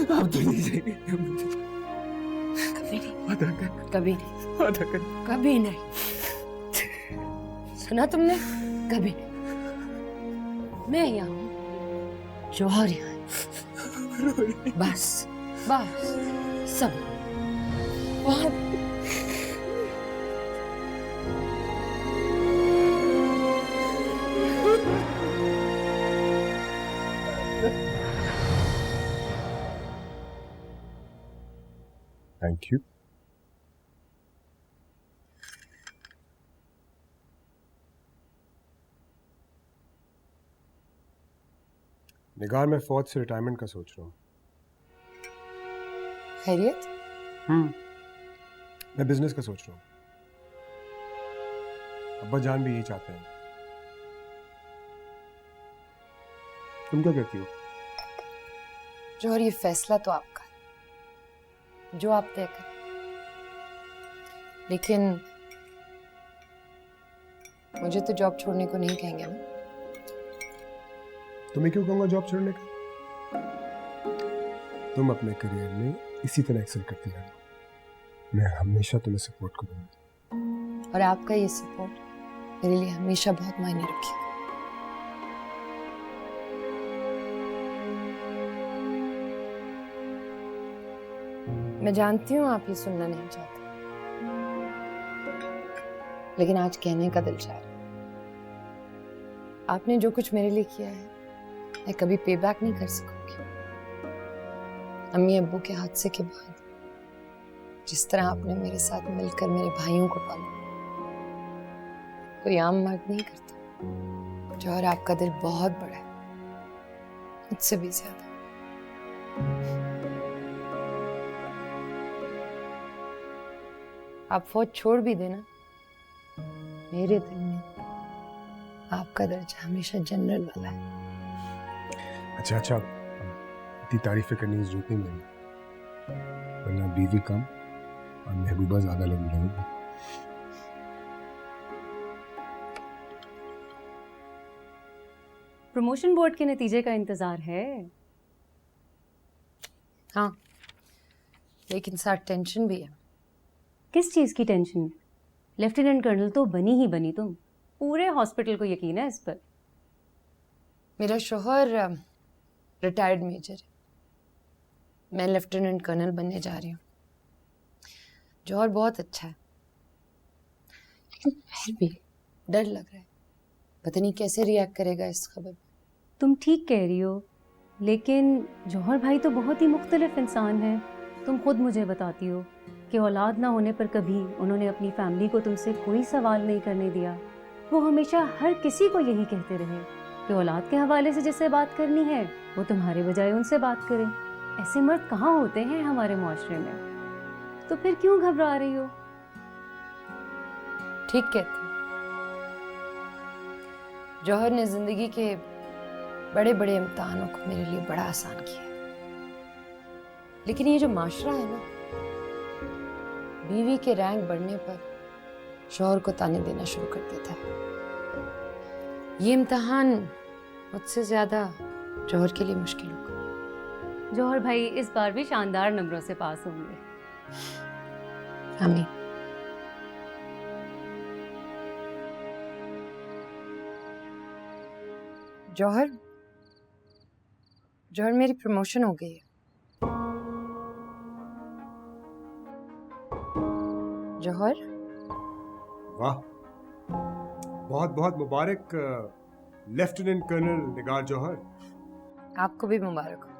आप तो नहीं जाएंगे कभी नहीं, वादा कर, कभी नहीं, वादा कर, कभी नहीं। सुना तुमने? कभी नहीं। मैं यहाँ हूँ, जौहर यहाँ है। बस बस सब वहाँ। Thank you. निगार, मैं फौज से रिटायरमेंट का सोच रहा हूँ। खैरियत? मैं बिजनेस का सोच रहा हूँ। अब्बा जान भी यही चाहते हैं। तुम क्या कहती हो? जौहर, ये फैसला तो आपका, जो आप तय करें। लेकिन मुझे तो जॉब छोड़ने को नहीं कहेंगे ना। तुम्हें क्यों कहूँगा जॉब छोड़ने का? तुम अपने करियर में इसी तरह एक्सेल करती रहना, मैं हमेशा तुम्हें सपोर्ट करूंगा। और आपका ये सपोर्ट मेरे लिए हमेशा बहुत मायने रखेगा। मैं जानती हूँ आप ये सुनना नहीं चाहते, लेकिन आज कहने का दिल चाह रहा है। आपने जो कुछ मेरे लिए किया है, मैं कभी पे बैक नहीं कर सकूंगी। अम्मी अब्बू के हादसे के बाद जिस तरह आपने मेरे साथ मिलकर मेरे भाइयों को पाला, कोई आम मर्द नहीं करता। जौहर, आपका दिल बहुत बड़ा है, मुझसे भी ज्यादा। आप फौज छोड़ भी देना, मेरे दिल में आपका दर्जा हमेशा जनरल वाला है। अच्छा अच्छा, इतनी तारीफें करने की जरूरत नहीं मेरी, वरना बीवी कम और महबूबा ज्यादा लगी रहेगी। प्रमोशन बोर्ड के नतीजे का इंतजार है। हाँ, लेकिन साथ टेंशन भी है। किस चीज़ की टेंशन? लेफ्टिनेंट कर्नल तो बनी ही बनी तुम, पूरे हॉस्पिटल को यकीन है इस पर। मेरा शोहर रिटायर्ड मेजर है, मैं लेफ्टिनेंट कर्नल बनने जा रही हूँ। जौहर बहुत अच्छा है, लेकिन फिर भी डर लग रहा है, पता नहीं कैसे रिएक्ट करेगा इस खबर पर। तुम ठीक कह रही हो, लेकिन जौहर भाई तो बहुत ही मुख्तलिफ इंसान है। तुम खुद मुझे बताती हो कि औलाद ना होने पर कभी उन्होंने अपनी फैमिली को तुमसे कोई सवाल नहीं करने दिया। वो हमेशा हर किसी को यही कहते रहे कि औलाद के हवाले से जिससे बात करनी है वो तुम्हारे बजाय उनसे बात करें। ऐसे मर्द कहाँ होते हैं हमारे मुआशरे में? तो फिर क्यों घबरा रही हो? ठीक कहती हो। जौहर ने जिंदगी के बड़े बड़े इम्तिहानों को मेरे लिए बड़ा आसान किया, लेकिन ये जो माशरा है ना, बीवी के रैंक बढ़ने पर शौहर को ताने देना शुरू कर देता है। ये इम्तिहान मुझसे ज्यादा जौहर के लिए मुश्किल होगा। जौहर भाई इस बार भी शानदार नंबरों से पास होंगे। आमीन। जौहर मेरी प्रमोशन हो गई है। जौहर, वाह, बहुत बहुत मुबारक लेफ्टिनेंट कर्नल निगार जौहर। आपको भी मुबारक हो।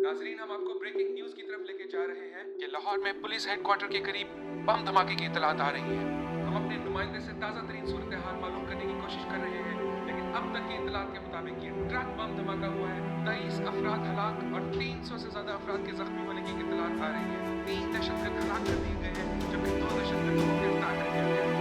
नाजरीन, हम आपको ब्रेकिंग न्यूज की तरफ लेके जा रहे हैं कि लाहौर में पुलिस हेडक्वार्टर के करीब बम धमाके की इत्तलात आ रही है। हम अपने नुमाइंदे से ताज़ा तरीन सूरत हाल मालूम करने की कोशिश कर रहे हैं, लेकिन अब तक की इत्तलात के मुताबिक ये ट्रक बम धमाका हुआ है। 23 अफराद हलाक और 300 से ज्यादा अफराद के जख्मी होने की इत्तलात आ रही है। 3 दहशतगर्द हलाक कर दिए गए हैं, जबकि 2 दहशतगर्दों को गिरफ्तार कर लिया गया है।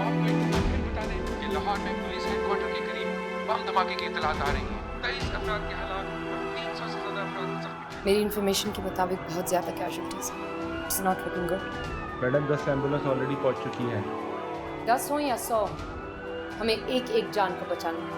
आपको एक बार फिर बता दें कि लाहौर में पुलिस हेडक्वार्टर के करीब बम धमाके की इत्तलात आ रही है। 23 अफराद के हलाक और 300 से ज्यादा अफराद जख्मी। मेरी इन्फॉर्मेशन के मुताबिक बहुत ज्यादा कैजुअल्टीज हैं। It's not looking good. Madam 10 ambulance already पहुंच चुकी हैं। 10 हो या 100, हमें एक एक जान को बचाना है।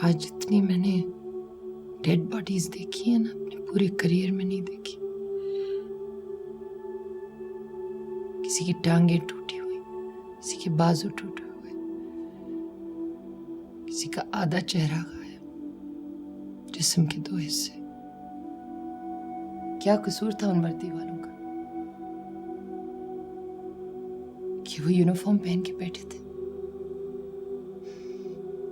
आज जितनी मैंने डेड बॉडीज देखी है ना, अपने पूरे करियर में नहीं देखी। किसी की टांगे टूटी हुई, किसी के बाजू टूटे हुए, किसी का आधा चेहरा गायब, जिस्म के 2 हिस्से। क्या कसूर था उन वर्दी वालों का कि वो यूनिफॉर्म पहन के बैठे थे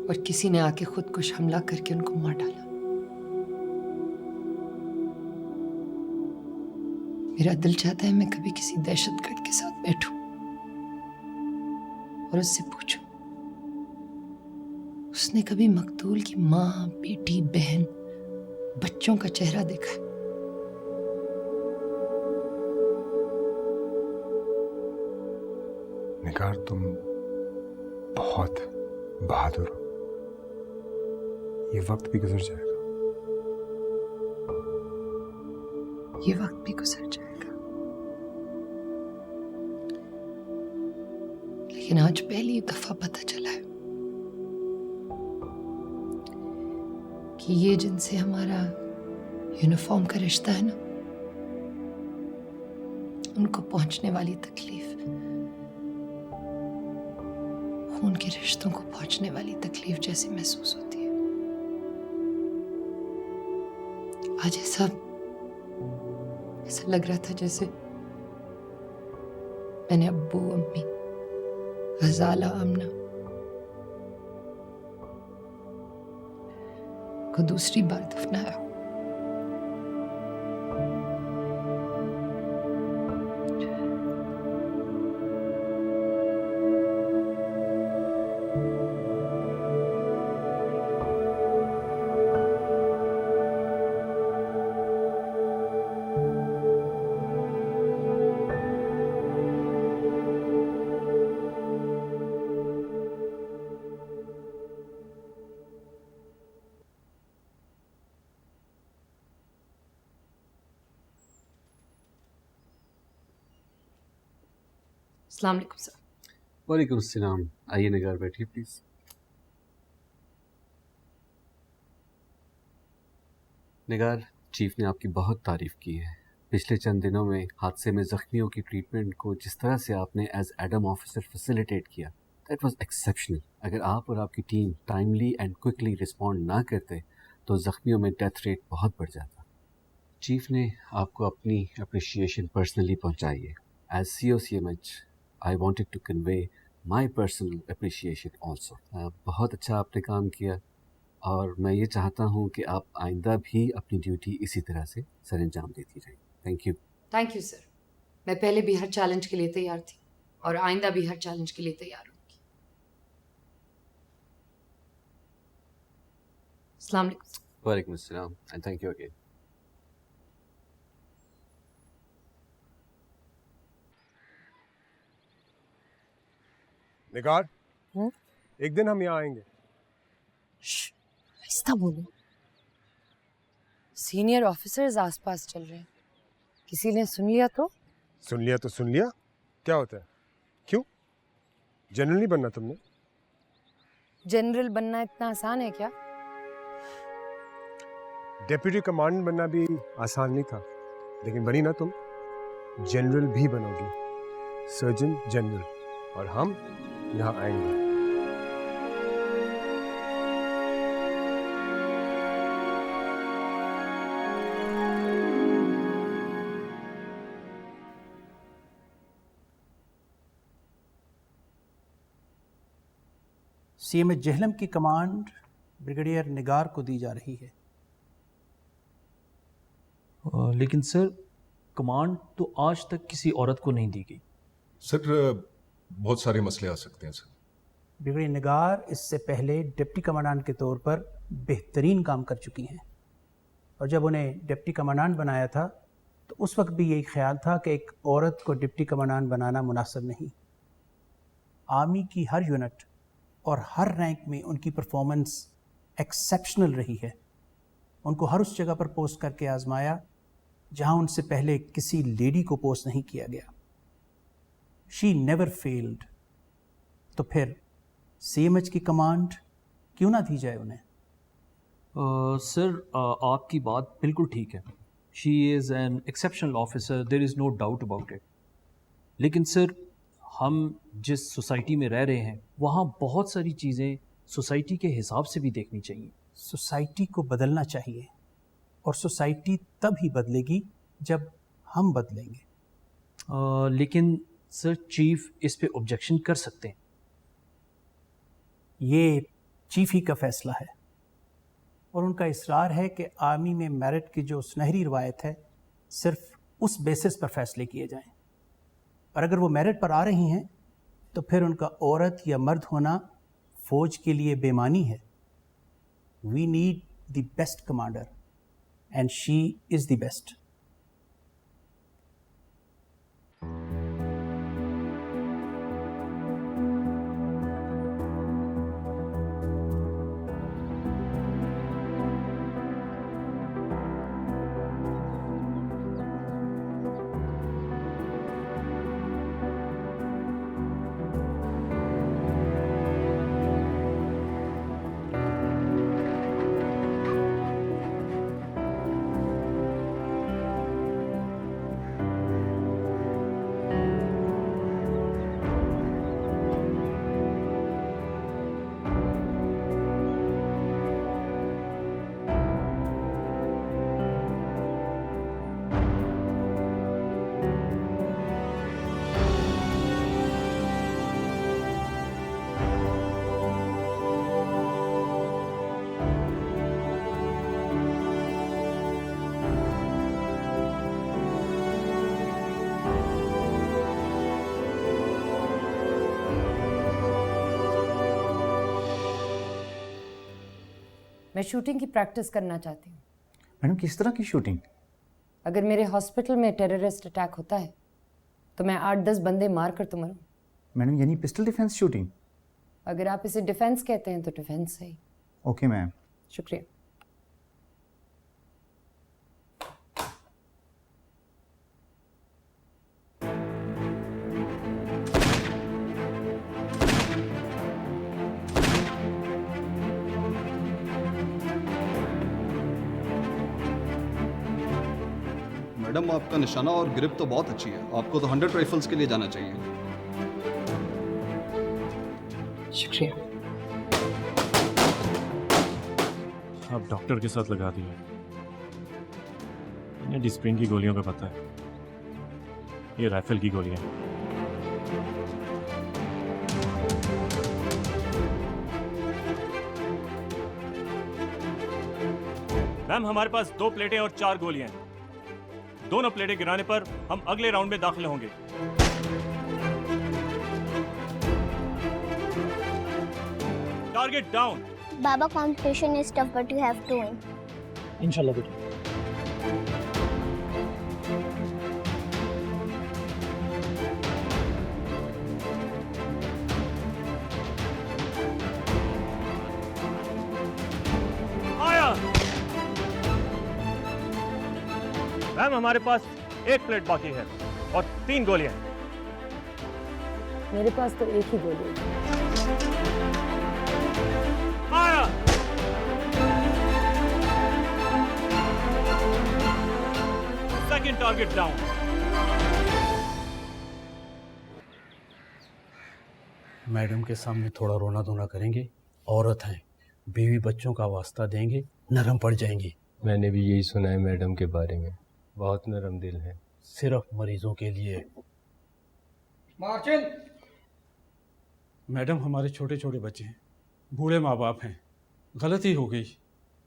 और किसी ने आके खुदकुश हमला करके उनको मार डाला। मेरा दिल चाहता है मैं कभी किसी दहशतगर्द के साथ बैठूं और उससे पूछूं, उसने कभी मकतूल की माँ, बेटी, बहन, बच्चों का चेहरा देखा है? निगार, तुम बहुत बहादुर हो। ये वक्त भी गुजर जाएगा। ये वक्त भी गुजर जाएगा, लेकिन आज पहली दफा पता चला है कि ये जिनसे हमारा यूनिफॉर्म का रिश्ता है ना, उनको पहुंचने वाली तकलीफ खून के रिश्तों को पहुंचने वाली तकलीफ जैसी महसूस होती है। आज ऐसा लग रहा था जैसे मैंने अब्बू, अम्मी, गजाला, आमना को दूसरी बार दफनाया। अस्सलाम वालेकुम सर। वालेकुम अस्सलाम। आइए निगार, बैठिए प्लीज। निगार, चीफ ने आपकी बहुत तारीफ की है। पिछले चंद दिनों में हादसे में जख्मियों की ट्रीटमेंट को जिस तरह से आपने एज एडम ऑफिसर फैसिलिटेट किया, दैट वाज एक्सेप्शनल। अगर आप और आपकी team timely and quickly respond ना करते तो जख्मियों में डेथ रेट बहुत बढ़ जाता। चीफ ने आपको अपनी अप्रिशिएशन पर्सनली पहुंचाई है। As COCMH I wanted to convey my personal appreciation also. बहुत अच्छा आपने काम किया और मैं ये चाहता हूँ कि आप आइंदा भी अपनी ड्यूटी इसी तरह से सरअंजाम देती रहें। Thank you. Thank you sir. मैं पहले भी हर चैलेंज के लिए तैयार थी और आइंदा भी हर चैलेंज के लिए तैयार हूँगी। अस्सलाम वालेकुम। वालेकुम अस्सलाम एंड थैंक यू अगेन। निगार, एक दिन हम यहाँ आएंगे। आहिस्ता बोलो, सीनियर ऑफिसर्स आसपास चल रहे हैं, किसी ने सुन लिया तो? सुन लिया तो सुन लिया, क्या होता है? क्यों? जनरल नहीं बनना तुमने? जनरल बनना इतना आसान है क्या? डेप्यूटी कमांडेंट बनना भी आसान नहीं था, लेकिन बनी ना तुम। जनरल भी बनोगी, सर्जन जनरल, और हम यहाँ आएंगे। सीएमएच जहलम की कमांड ब्रिगेडियर निगार को दी जा रही है। लेकिन सर, कमांड तो आज तक किसी औरत को नहीं दी गई। सर, बहुत सारे मसले आ सकते हैं सर। ब्रिगेडियर निगार इससे पहले डिप्टी कमांडेंट के तौर पर बेहतरीन काम कर चुकी हैं, और जब उन्हें डिप्टी कमांडेंट बनाया था तो उस वक्त भी यही ख्याल था कि एक औरत को डिप्टी कमांडेंट बनाना मुनासिब नहीं। आर्मी की हर यूनिट और हर रैंक में उनकी परफॉर्मेंस एक्सेप्शनल रही है। उनको हर उस जगह पर पोस्ट करके आजमाया जहां उनसे पहले किसी लेडी को पोस्ट नहीं किया गया। She never failed. तो फिर सीएमएच की कमांड क्यों ना दी जाए उन्हें? सर, आपकी बात बिल्कुल ठीक है। She is an exceptional officer, there is no doubt about it. लेकिन सर, हम जिस सोसाइटी में रह रहे हैं वहाँ बहुत सारी चीज़ें सोसाइटी के हिसाब से भी देखनी चाहिए। सोसाइटी को बदलना चाहिए, और सोसाइटी तब ही बदलेगी जब हम बदलेंगे। लेकिन सर, चीफ इस पे ऑब्जेक्शन कर सकते हैं। ये चीफ ही का फैसला है, और उनका इसरार है कि आर्मी में मेरिट की जो सुनहरी रवायत है सिर्फ उस बेसिस पर फैसले किए जाएं। और अगर वो मेरिट पर आ रही हैं तो फिर उनका औरत या मर्द होना फौज के लिए बेमानी है। We need the best commander, and she is the best. मैं शूटिंग की प्रैक्टिस करना चाहती हूँ। मैडम, किस तरह की शूटिंग? अगर मेरे हॉस्पिटल में टेररिस्ट अटैक होता है तो मैं 8-10 बंदे मार कर तो मरूं। मैडम, यानी पिस्टल डिफेंस शूटिंग? अगर आप इसे डिफेंस कहते हैं तो डिफेंस सही। Okay ma'am. शुक्रिया। मैडम, आपका निशाना और ग्रिप तो बहुत अच्छी है। आपको तो 100 राइफल्स के लिए जाना चाहिए। शुक्रिया। आप डॉक्टर के साथ लगा दिए। इन्हें डिस्प्रिन की गोलियों का पता है, ये राइफल की गोलियां हैं। मैम, हमारे पास 2 प्लेटें और 4 गोलियां हैं। दोनों प्लेटें गिराने पर हम अगले राउंड में दाखिल होंगे। Target down. Baba, competition is tough, but you have to win. इंशाल्लाह बेटा। मैम, हमारे पास 1 प्लेट बाकी है। और 3 गोलियां। मेरे पास तो एक ही गोली है। Second target down. मैडम के सामने थोड़ा रोना धोना करेंगे, औरत हैं, बीवी बच्चों का वास्ता देंगे, नरम पड़ जाएंगी। मैंने भी यही सुना है मैडम के बारे में, बहुत नरम दिल है। सिर्फ मरीजों के लिए। मार्चिन। मैडम हमारे छोटे छोटे बच्चे हैं, बूढ़े माँ बाप हैं, गलती हो गई,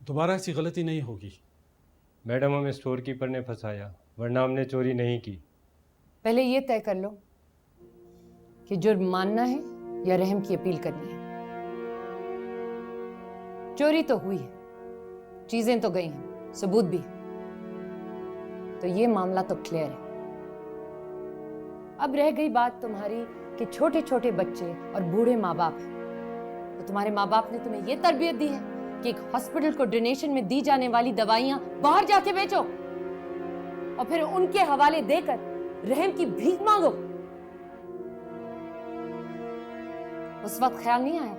दोबारा ऐसी गलती नहीं होगी। मैडम हमें स्टोर कीपर ने फंसाया, वरना हमने चोरी नहीं की। पहले ये तय कर लो कि जुर्म मानना है या रहम की अपील करनी है। चोरी तो हुई है, चीजें तो गई हैं, सबूत भी है, तो ये मामला तो क्लियर है। अब रह गई बात तुम्हारी कि छोटे छोटे बच्चे और बूढ़े माँ बाप हैं। तो तुम्हारे माँ बाप ने तुम्हें ये तरबियत दी है कि एक हॉस्पिटल को डोनेशन में दी जाने वाली दवाइयां बाहर जाके बेचो और फिर उनके हवाले देकर रहम की भीख मांगो। उस वक्त ख्याल नहीं आया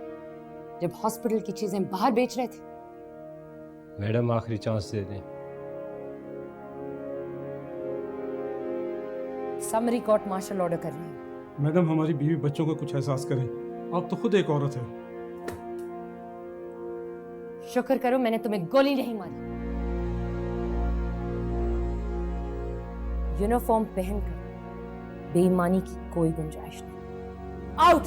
जब हॉस्पिटल की चीजें बाहर बेच रहे थे? मैडम आखिरी चांस दे दें। समरी कोर्ट मार्शल ऑर्डर कर रही है। मैडम हमारी बीवी बच्चों को कुछ एहसास करें, आप तो खुद एक औरत है। शुक्र करो मैंने तुम्हें गोली नहीं मारी। यूनिफॉर्म पहनकर बेईमानी की कोई गुंजाइश नहीं। आउट।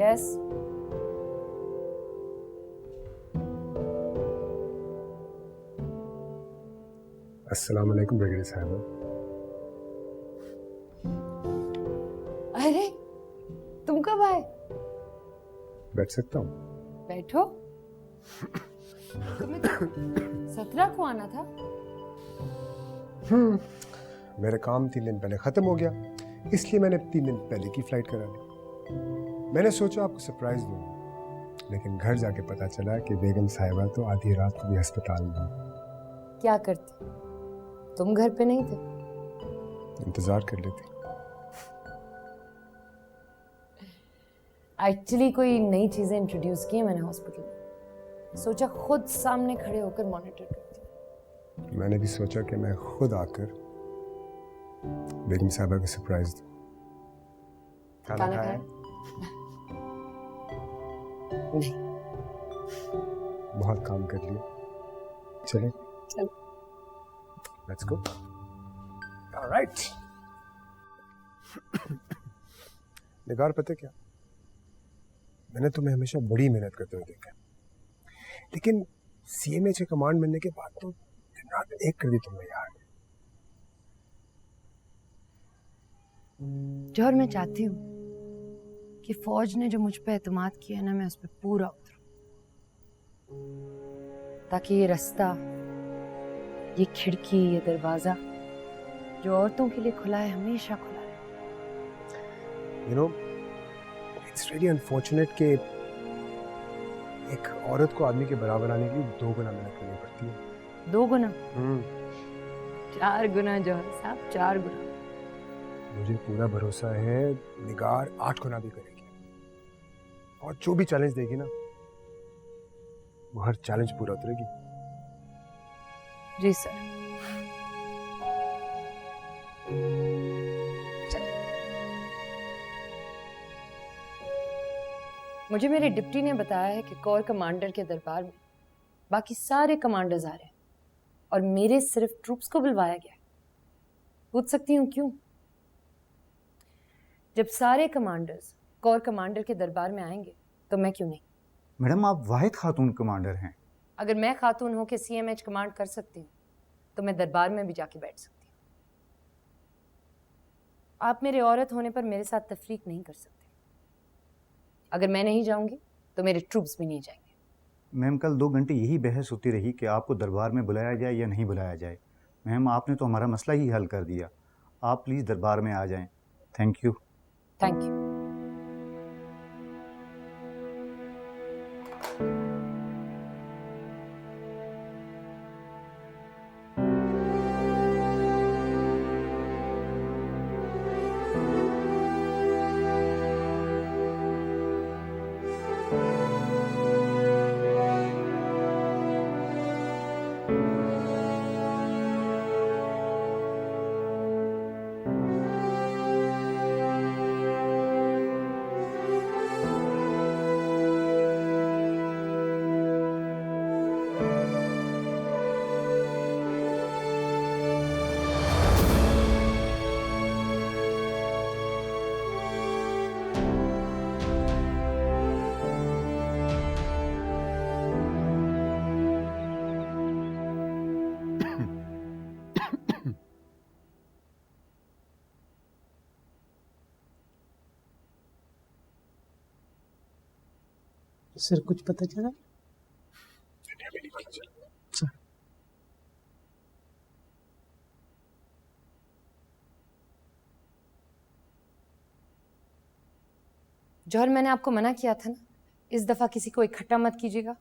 यस। अस्सलाम वालेकुम ब्रिगेडियर साहब। अरे तुम कब आए? बैठ सकता हूँ? बैठो। तुम्हें तो 17 को आना था। मेरा काम 3 दिन पहले ख़त्म हो गया, इसलिए मैंने 3 दिन पहले की फ़्लाइट करा ली। मैंने सोचा आपको सरप्राइज़ दूँ, लेकिन घर जाके पता चला कि बेगम साहिबा तो आधी रात को भी अस्पताल में। क्या करते? तुम घर पे नहीं थे? इंतज़ार कर लेते। एक्चुअली कोई नई चीजें इंट्रोड्यूस की है मैंने हॉस्पिटल में, सोचा खुद सामने खड़े होकर मॉनिटर करती हूँ। मैंने भी सोचा कि मैं खुद आकर बेगम साहिबा को सरप्राइज दूँ। खाना खाया? नहीं। बहुत काम कर लिया, चले? चलो। Let's go. ऑलराइट। निगार पता क्या, मैंने तुम्हें हमेशा बड़ी मेहनत करते हुए देखा, लेकिन सीएमएच के कमांड मिलने के बाद तो दिन रात एक कर दी तुमने यार। जौहर मैं चाहती हूँ कि फौज ने जो मुझ पे एतमाद किया है ना, मैं उस पर पूरा उतरूं, ताकि ये रास्ता, ये खिड़की, ये दरवाजा जो औरतों के लिए खुला है हमेशा खुला है। You know, it's really unfortunate कि एक औरत को आदमी के बराबर आने के लिए 2 गुना मेहनत करनी पड़ती है। 2 गुना? 4 गुना जौहर साहब, 4 गुना। मुझे पूरा भरोसा है निगार 8 गुना भी करेगी, और जो भी चैलेंज देगी ना, वो हर चैलेंज पूरा उतरेगी। जी सर। मुझे मेरे डिप्टी ने बताया है कि कोर कमांडर के दरबार में बाकी सारे कमांडर्स आ रहे हैं और मेरे सिर्फ ट्रूप्स को बुलवाया गया है। पूछ सकती हूँ क्यों? जब सारे कमांडर्स कोर कमांडर के दरबार में आएंगे तो मैं क्यों नहीं? मैडम आप वाहिद खातून कमांडर हैं। अगर मैं खातून हो के सीएमएच कमांड कर सकती हूँ तो मैं दरबार में भी जाके बैठ सकती हूँ। आप मेरे औरत होने पर मेरे साथ तफरीक नहीं कर सकते। अगर मैं नहीं जाऊंगी तो मेरे ट्रूप्स भी नहीं जाएंगे। मैम कल 2 घंटे यही बहस होती रही कि आपको दरबार में बुलाया जाए या नहीं बुलाया जाए। मैम आपने तो हमारा मसला ही हल कर दिया। आप प्लीज़ दरबार में आ जाएं। Thank you. Thank you. Sir कुछ पता चला? सर जौहर, मैंने आपको मना किया था ना, इस दफा किसी को इकट्ठा मत कीजिएगा,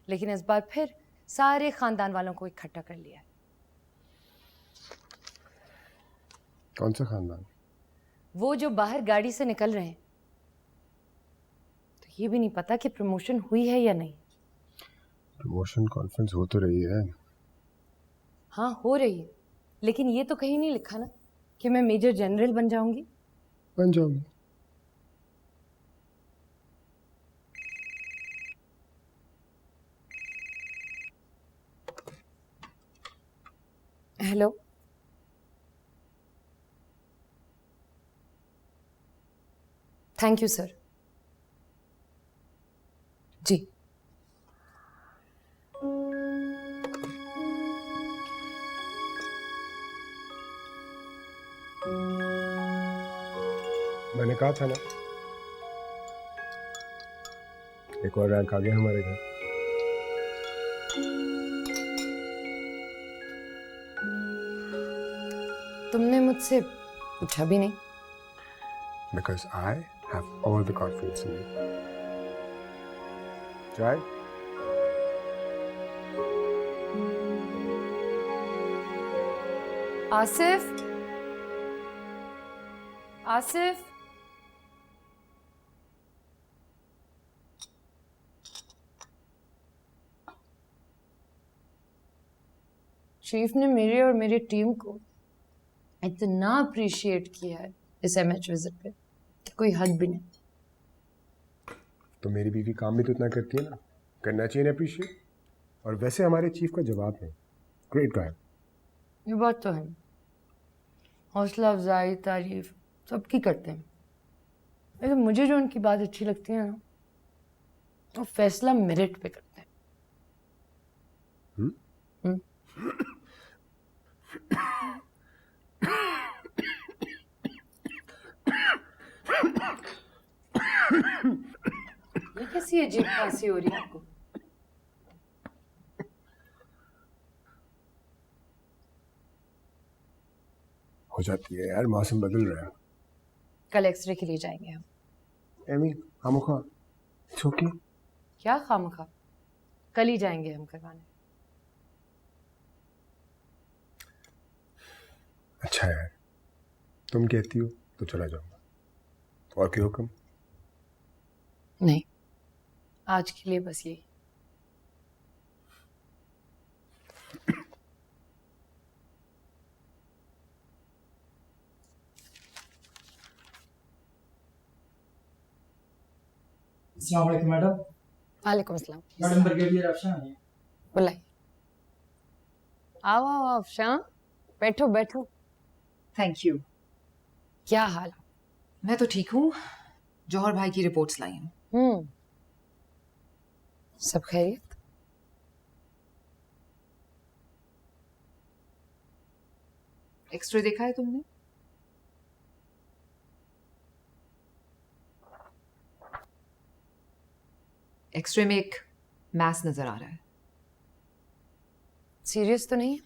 लेकिन इस बार फिर सारे खानदान वालों को इकट्ठा कर लिया है। कौन सा खानदान? वो जो बाहर गाड़ी से निकल रहे हैं, तो ये भी नहीं पता कि प्रमोशन हुई है या नहीं। प्रमोशन कॉन्फ्रेंस हो तो रही है। हाँ हो रही है, लेकिन ये तो कहीं नहीं लिखा ना कि मैं मेजर जनरल बन जाऊंगी। बन जाऊंगी। Hello, thank you sir. जी मैंने कहा था ना, एक और रैंक आ गया हमारे घर। तुमने मुझसे पूछा भी नहीं। Because I have all the confidence in you. Right? Asif, Asif, chief ने मेरे और मेरी टीम को इतना अप्रिशिएट किया है इस एमएच विजिट पे कि कोई हद भी नहीं। तो मेरी बीवी काम भी तो इतना करती है ना, करना चाहिए ना अप्रिशिएट। और वैसे हमारे चीफ का जवाब है, ग्रेट गाय। ये बात तो है, हौसला अफजाई तारीफ सबकी करते हैं, लेकिन मुझे जो उनकी बात अच्छी लगती है ना, वो फैसला मेरिट पे करते हैं। ये कैसी अजीब खांसी हो रही है आपको? हो जाती है यार, मौसम बदल रहा है। कल एक्सरे के लिए जाएंगे हम। एमी खामोखा छोकी क्या खामखा, कल ही जाएंगे हम करवाने। अच्छा यार, तुम कहती हो तो चला जाऊंगा। और क्या हुक्म? नहीं, आज के लिए बस यही। अस्सलाम वालेकुम मैडम। वालेकुम अस्सलाम। मैडम ब्रिगेडियर अफशान है। बुलाइए। आओ आओ अफशान, बैठो बैठो। Thank you. क्या हाल? मैं तो ठीक हूँ, जौहर भाई की रिपोर्ट्स लाई हूँ। सब खैरियत? एक्सरे देखा है तुमने? एक्सरे में एक मैस नजर आ रहा है। सीरियस तो नहीं?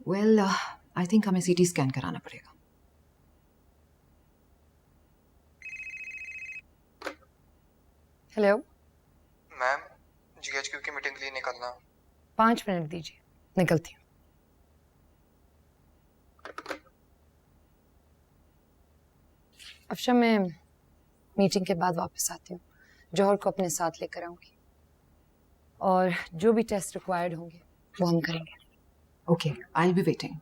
वेल, आई थिंक हमें सीटी स्कैन कराना पड़ेगा। हेलो मैम, जीएचक्यू की मीटिंग के लिए निकलना। 5 मिनट दीजिए, निकलती हूँ। अफशा, मैं मीटिंग के बाद वापस आती हूँ। जौहर को अपने साथ लेकर आऊँगी और जो भी टेस्ट रिक्वायर्ड होंगे वो हम करेंगे। Okay, I will be waiting.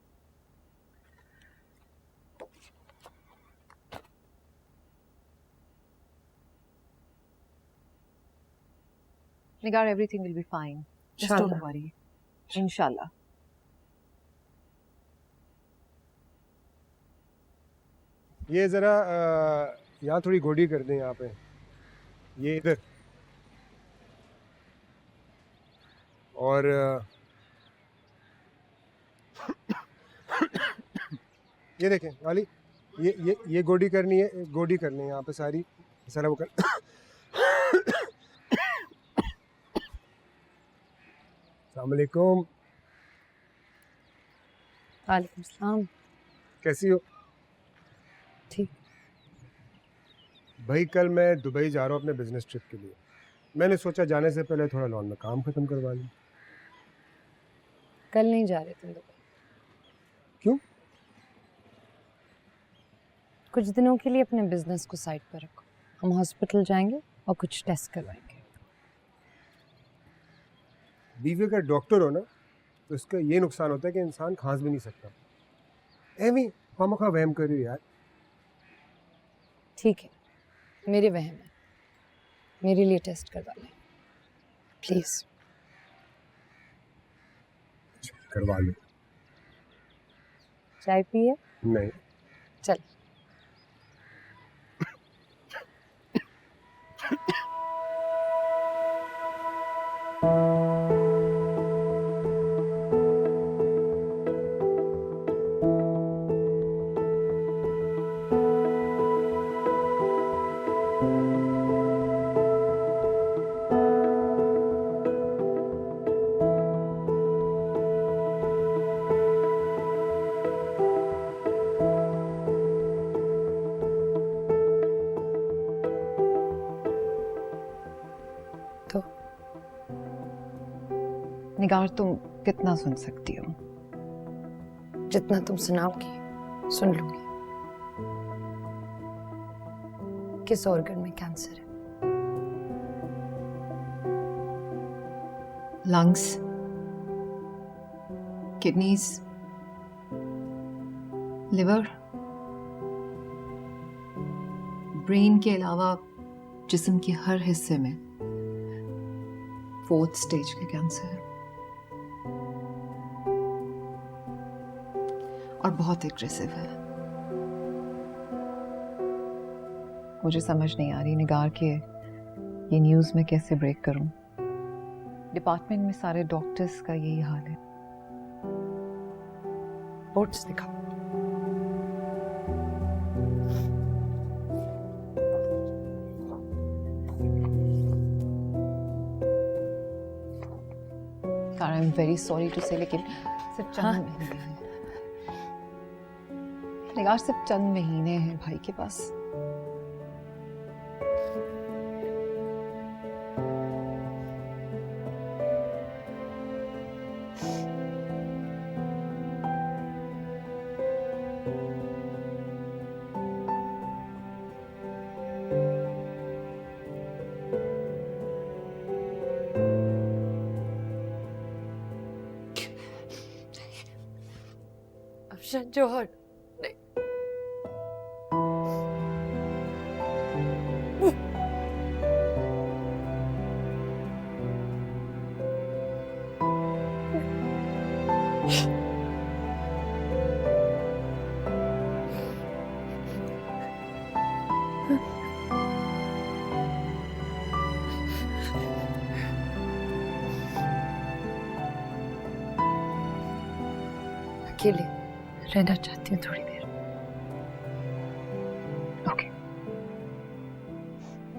Nigar, everything will be fine. Just don't worry. Inshallah. ये ज़रा यहाँ थोड़ी गोडी कर दें यहाँ पे, ये इधर। और ये देखें वाली, ये गोडी करनी है, गोडी करनी है यहाँ पे सारी, सारा वो कर। अस्सलाम वालेकुम। वालेकुम सलाम। कैसी हो? ठीक। भाई कल मैं दुबई जा रहा हूँ अपने बिजनेस ट्रिप के लिए। मैंने सोचा जाने से पहले थोड़ा लॉन में काम ख़त्म करवा लूँ। कल नहीं जा रहे तुम दुबई? क्यों? कुछ दिनों के लिए अपने बिजनेस को साइड पर रखो। हम हॉस्पिटल जाएंगे और कुछ टेस्ट करवाएंगे। बीवी का डॉक्टर हो ना, तो इसका ये नुकसान होता है कि इंसान खांस भी नहीं सकता। एवी खामखा वहम कर रही हो यार। ठीक है, मेरे वहम है, मेरे लिए टेस्ट करवा लें प्लीज। करवा लो। चाय पिए? नहीं। चल। निगार, तुम कितना सुन सकती हो? जितना तुम सुनाओगी सुन लूंगी। किस ऑर्गन में कैंसर है? लंग्स, किडनीज, लिवर, ब्रेन के अलावा जिस्म के हर हिस्से में 4th स्टेज का कैंसर है और बहुत एग्रेसिव है। मुझे समझ नहीं आ रही निगार के ये न्यूज़ में कैसे ब्रेक करूं। डिपार्टमेंट में सारे डॉक्टर्स का यही हाल है। रिपोर्ट्स दिखाओ। I am very sorry to say, लेकिन सिर्फ चंद महीने हैं निगार, सिर्फ चंद महीने हैं भाई के पास। अफशा, जौहर अकेले रहना चाहती हूँ थोड़ी देर। ओके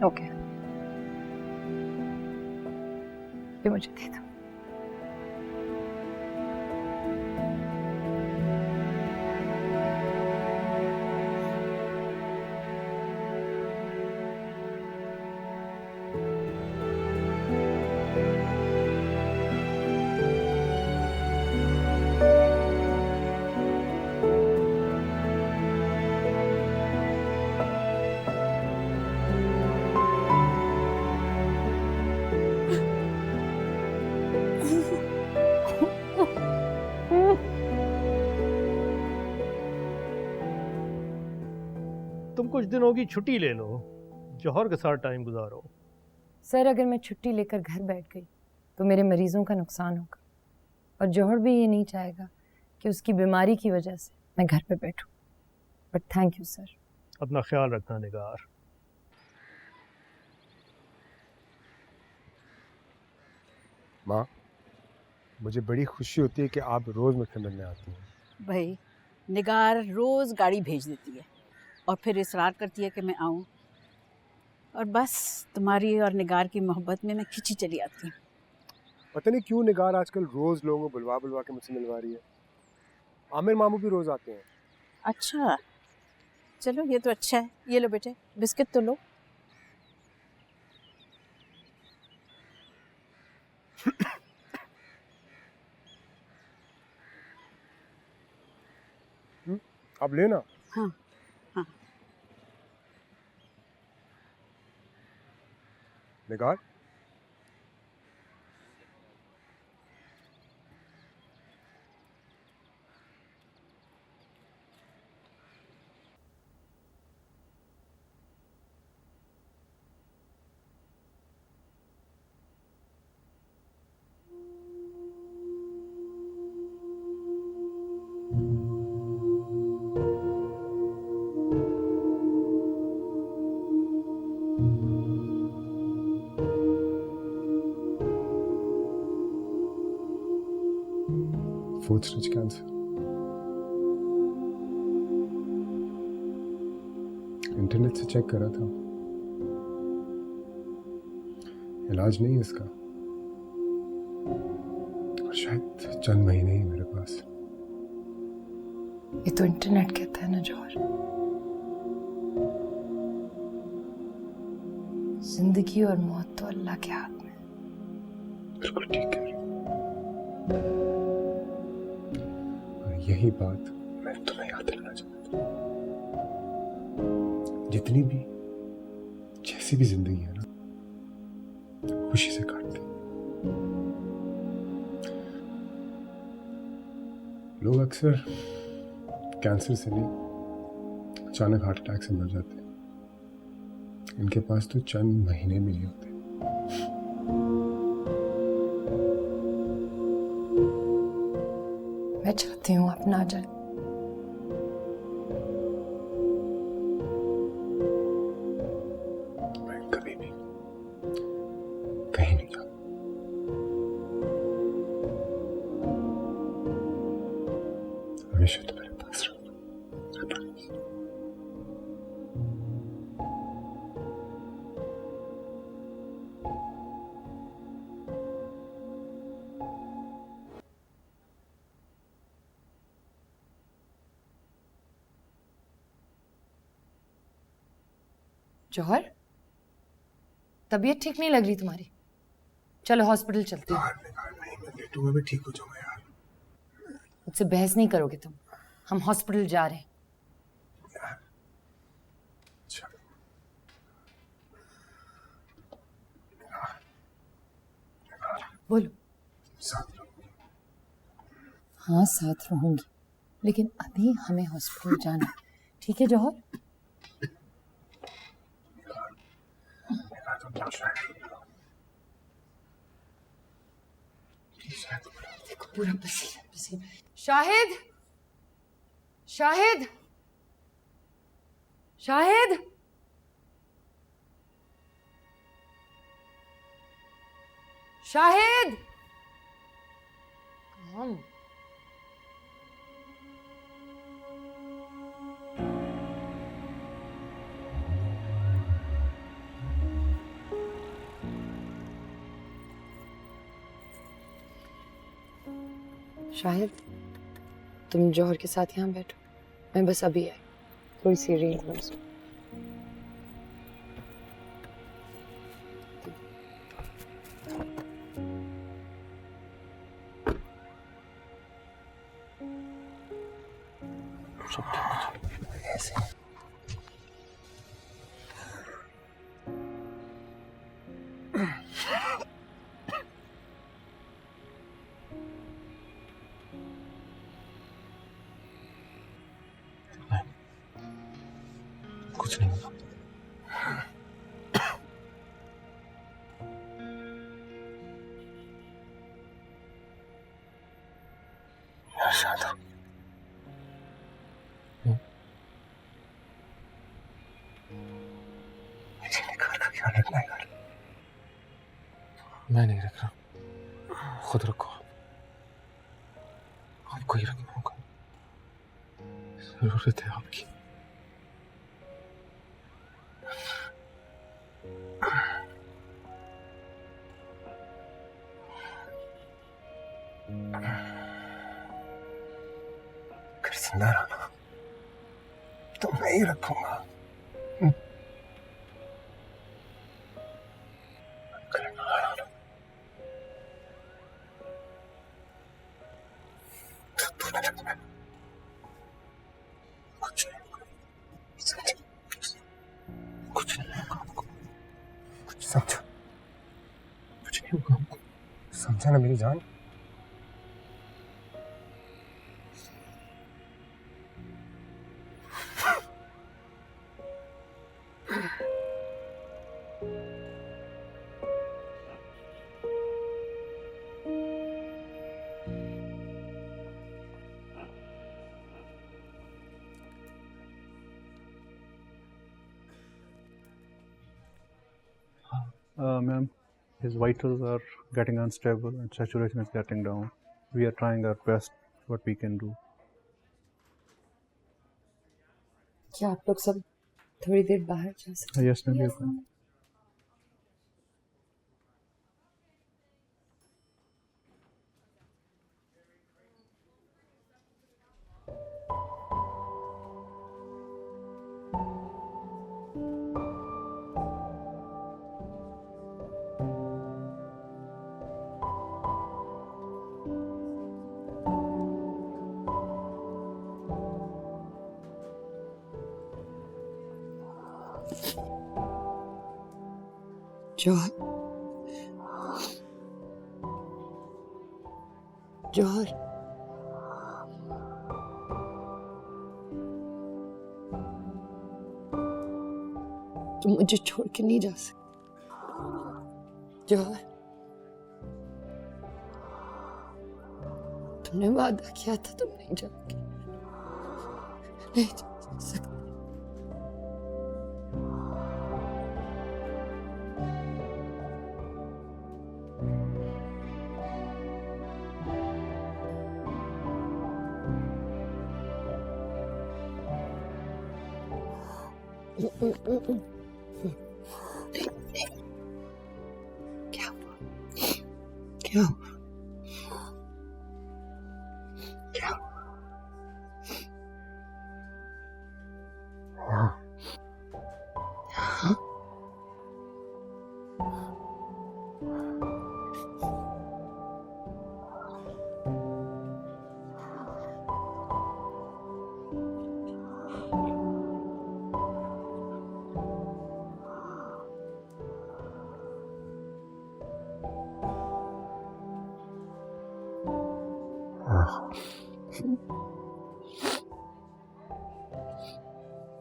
ओके, ये मुझे दे दो। तुम कुछ दिनों की छुट्टी ले लो, जौहर के साथ टाइम गुजारो। सर अगर मैं छुट्टी लेकर घर बैठ गई तो मेरे मरीजों का नुकसान होगा, और जौहर भी ये नहीं चाहेगा कि उसकी बीमारी की वजह से मैं घर पे बैठूं। But thank you sir. अपना ख्याल रखना निगार। माँ, मुझे बड़ी खुशी होती है कि आप रोज़ मुझसे मिलने आती हैं। भाई निगार रोज़ गाड़ी भेज देती है और फिर इसरार करती है कि मैं आऊँ, और बस तुम्हारी और निगार की मोहब्बत में मैं खिंची चली आती हूँ। पता नहीं क्यों निगार आजकल रोज़ लोगों को बुलवा बुलवा के मुझसे मिलवा रही है। आमिर मामू भी रोज़ आते हैं। अच्छा चलो, ये तो अच्छा है। ये लो बेटे, बिस्किट तो लो। अब लेना। हाँ हाँ। निगार, फोर्थ स्टेज कैंसर। इंटरनेट से चेक करा था, इलाज नहीं है इसका, और शायद चंद महीने ही मेरे पास। ये तो इंटरनेट कहता है ना जौहर, जिंदगी और मौत तो अल्लाह के हाथ में। बिल्कुल ठीक है। यही बात मैं तुम्हें याद दिलाना चाहता था। जितनी भी जैसी भी जिंदगी है ना, खुशी से काटते। लोग अक्सर कैंसर से नहीं, अचानक हार्ट अटैक से मर जाते हैं। इनके पास तो चंद महीने भी नहीं होते। मैं चाहती हूँ अपना आ जाए। मैं कभी भी कहीं नहीं जाऊँ। हमेशा तुम्हारे पास रहूँगा। जौहर, तबीयत ठीक नहीं लग रही तुम्हारी, चलो हॉस्पिटल चलते हैं। नहीं, मैं लेटूंगा, मैं ठीक हो जाऊंगा यार। मुझसे बहस नहीं करोगे तुम, हम हॉस्पिटल जा रहे हैं। बोलो। हाँ साथ रहूंगी, लेकिन अभी हमें हॉस्पिटल जाना है, ठीक है जौहर? देखो पूरा पसीना पसीना। शाहिद, शाहिद, शाहिद, शाहिद। कौन? शाहिद, तुम जौहर के साथ यहाँ बैठो, मैं बस अभी आई, थोड़ी सी रील बन सो। ऐसे कुछ कुछ नहीं हुआ। शायद मुझे निकाल का ख्याल रखना है यार। मैं नहीं रख रहा, खुद रखो। आपको ही रखना होगा, जरूरत है आपकी। अगर जिंदा रहा तो मैं ही रखूंगा। अगर ना रहा तो तुम्हें रखना। कुछ नहीं होगा, कुछ नहीं होगा आपको, कुछ समझो, कुछ नहीं होगा आपको, समझा ना मेरी जान। Ma'am, his vitals are getting unstable and saturation is getting down. We are trying our best, what we can do. क्या आप लोग सब थोड़ी देर बाहर जा सकते Yes, ma'am, you can. जौहर, जौहर, तुम मुझे छोड़ के नहीं जा सकते। जौहर, तुमने वादा किया था तुम नहीं जाओगे, नहीं जा सकते। क्या हुआ? क्या हुआ? क्या हुआ? हाँ?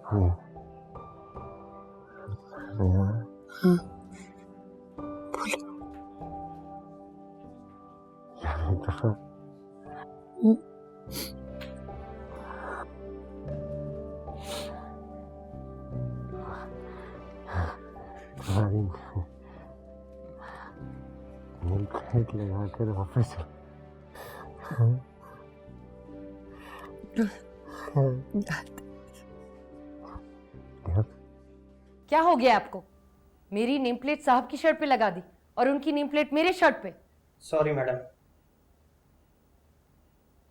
हाँ, बोलो। एक दफा तुम्हारी नील प्लेट लगा कर वापस क्या हो गया आपको? मेरी नेम प्लेट साहब की शर्ट पे लगा दी और उनकी नेम प्लेट मेरे शर्ट पे। Sorry madam.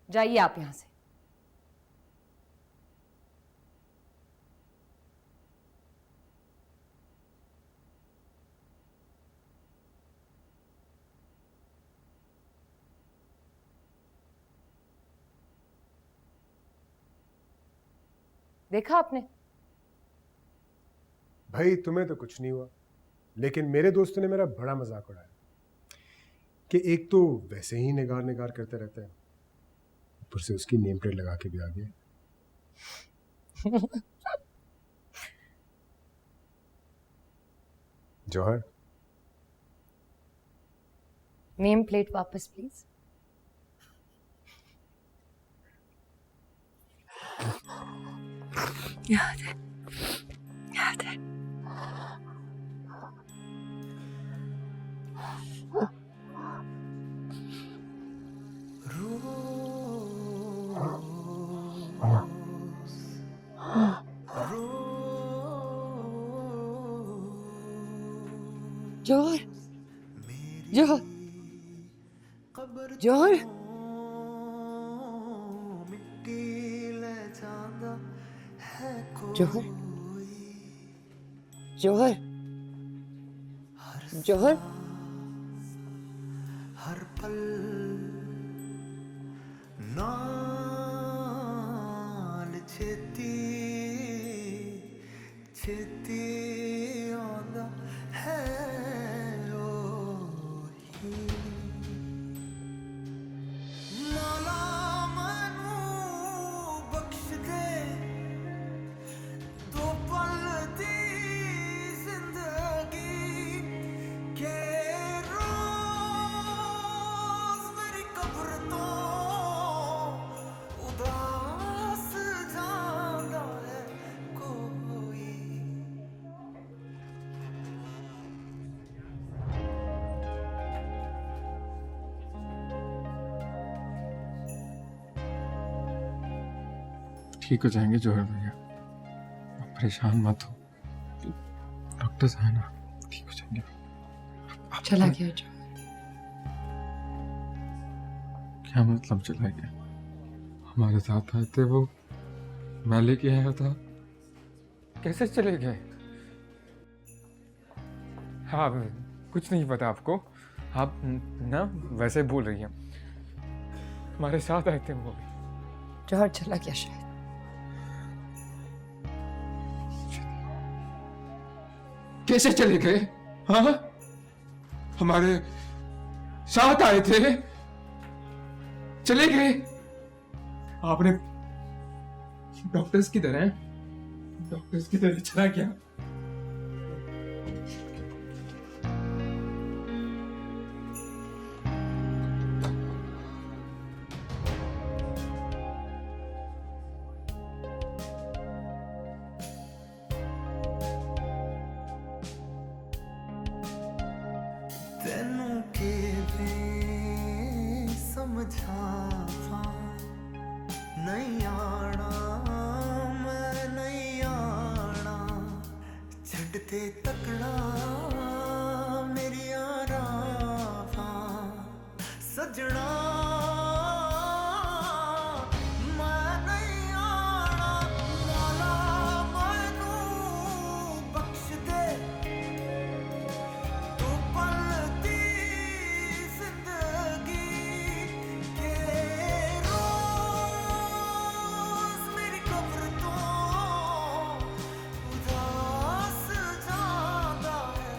जाइए आप यहां से। देखा आपने? भाई तुम्हें तो कुछ नहीं हुआ, लेकिन मेरे दोस्तों ने मेरा बड़ा मजाक उड़ाया कि एक तो वैसे ही निगार निगार करते रहते हैं, ऊपर से उसकी नेम प्लेट लगा के भी आ गए। जौहर, नेम प्लेट वापस प्लीज। याद है, याद है। जौहर, जौहर, जौहर, जौहर, जौहर, जौहर, हर पल नाल छेती छेती आंदा है ओही मौला मैनू बख्श दे दो पल दी जिंदगी के रोज मेरी कब्र तो उदास जांदा है कोई। ठीक हो जाएंगे जौहर भैया, आप परेशान मत हो। डॉक्टर है ना, ठीक हो जाएंगे। चला गया जो। क्या मतलब चला गया? हमारे साथ आए थे वो, मैं लेके आया था। कैसे चले गए? हाँ, कुछ नहीं पता आपको, आप ना वैसे बोल रही हैं। हमारे साथ आए थे वो। जौहर चला गया शायद। कैसे चले गए? हाँ, हमारे साथ आए थे, चले गए। आपने डॉक्टर्स की तरह चला गया। तेनू किवें समझावां नहीं आना मैं नहीं आना छड्डते तकड़ा मेरी रावां सजना मैं नहीं आना मौला मैनू बख्श दे दो पल दी जिंदगी के रोज मेरी कब्र तो उदास जांदा है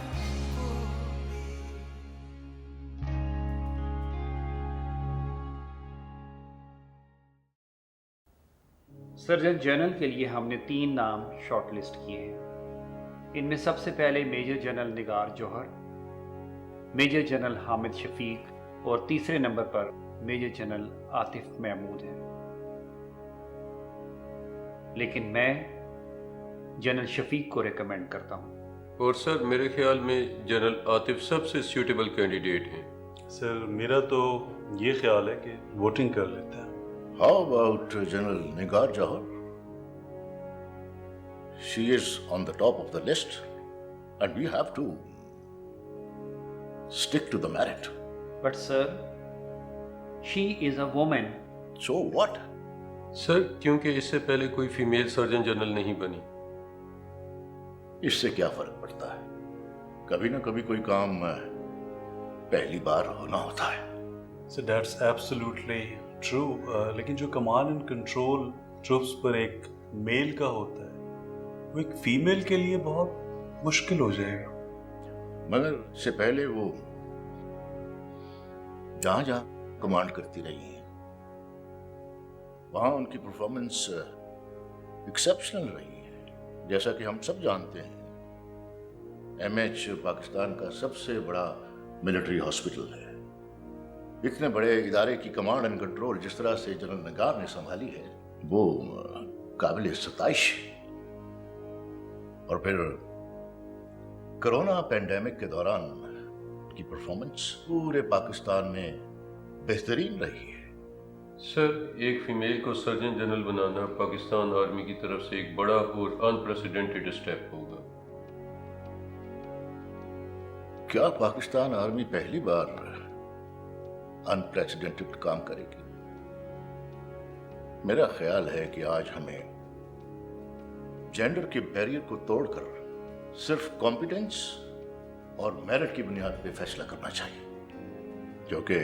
सर्जन जनरल के लिए हमने 3 नाम शॉर्टलिस्ट किए हैं। इनमें सबसे पहले मेजर जनरल निगार जौहर, मेजर जनरल हामिद शफीक और तीसरे नंबर पर मेजर जनरल आतिफ महमूद हैं। लेकिन मैं जनरल शफीक को रिकमेंड करता हूँ। और सर मेरे ख्याल में जनरल आतिफ सबसे सूटेबल कैंडिडेट हैं। सर मेरा तो ये ख्याल है कि वोटिंग कर लेते हैं। How about General Nigar Johar? She is on the top of the list, and we have to stick to the merit. But sir, she is a woman. So what? Sir क्योंकि इससे पहले कोई female surgeon general नहीं बनी। इससे क्या फर्क पड़ता है? कभी ना कभी कोई काम पहली बार होना होता है। So that's absolutely true. लेकिन जो कमांड एंड कंट्रोल ट्रूप्स पर एक मेल का होता है वो एक फीमेल के लिए बहुत मुश्किल हो जाएगा। मगर इससे पहले वो जहां जहां कमांड करती रही हैं वहां उनकी परफॉर्मेंस एक्सेप्शनल रही है। जैसा कि हम सब जानते हैं, एमएच पाकिस्तान का सबसे बड़ा मिलिट्री हॉस्पिटल है। इतने बड़े इदारे की कमांड एंड कंट्रोल जिस तरह से जनरल निगार ने संभाली है वो काबिल सताइश है। और फिर कोरोना पैंडेमिक के दौरान की परफॉर्मेंस पूरे पाकिस्तान में बेहतरीन रही है। सर, एक फीमेल को सर्जन जनरल बनाना पाकिस्तान आर्मी की तरफ से एक बड़ा और अनप्रेसिडेंटेड स्टेप होगा। क्या पाकिस्तान आर्मी पहली बार अनप्रेसिडेंटेड काम करेगी? मेरा ख्याल है कि आज हमें जेंडर के बैरियर को तोड़कर सिर्फ कॉम्पिटेंस और मेरिट की बुनियाद पर फैसला करना चाहिए, जो कि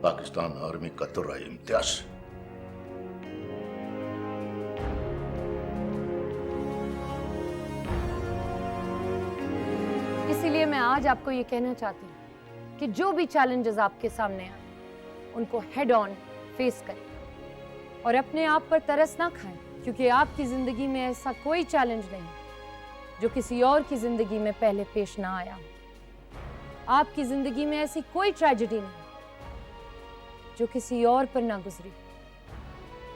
पाकिस्तान आर्मी का तुर्रा इम्तियाज है। इसीलिए मैं आज आपको ये कहना चाहती हूँ कि जो भी चैलेंजेस आपके सामने आए उनको हेड ऑन फेस करें और अपने आप पर तरस ना खाएं, क्योंकि आपकी जिंदगी में ऐसा कोई चैलेंज नहीं जो किसी और की जिंदगी में पहले पेश ना आया हो। आपकी जिंदगी में ऐसी कोई ट्रेजेडी नहीं जो किसी और पर ना गुजरी।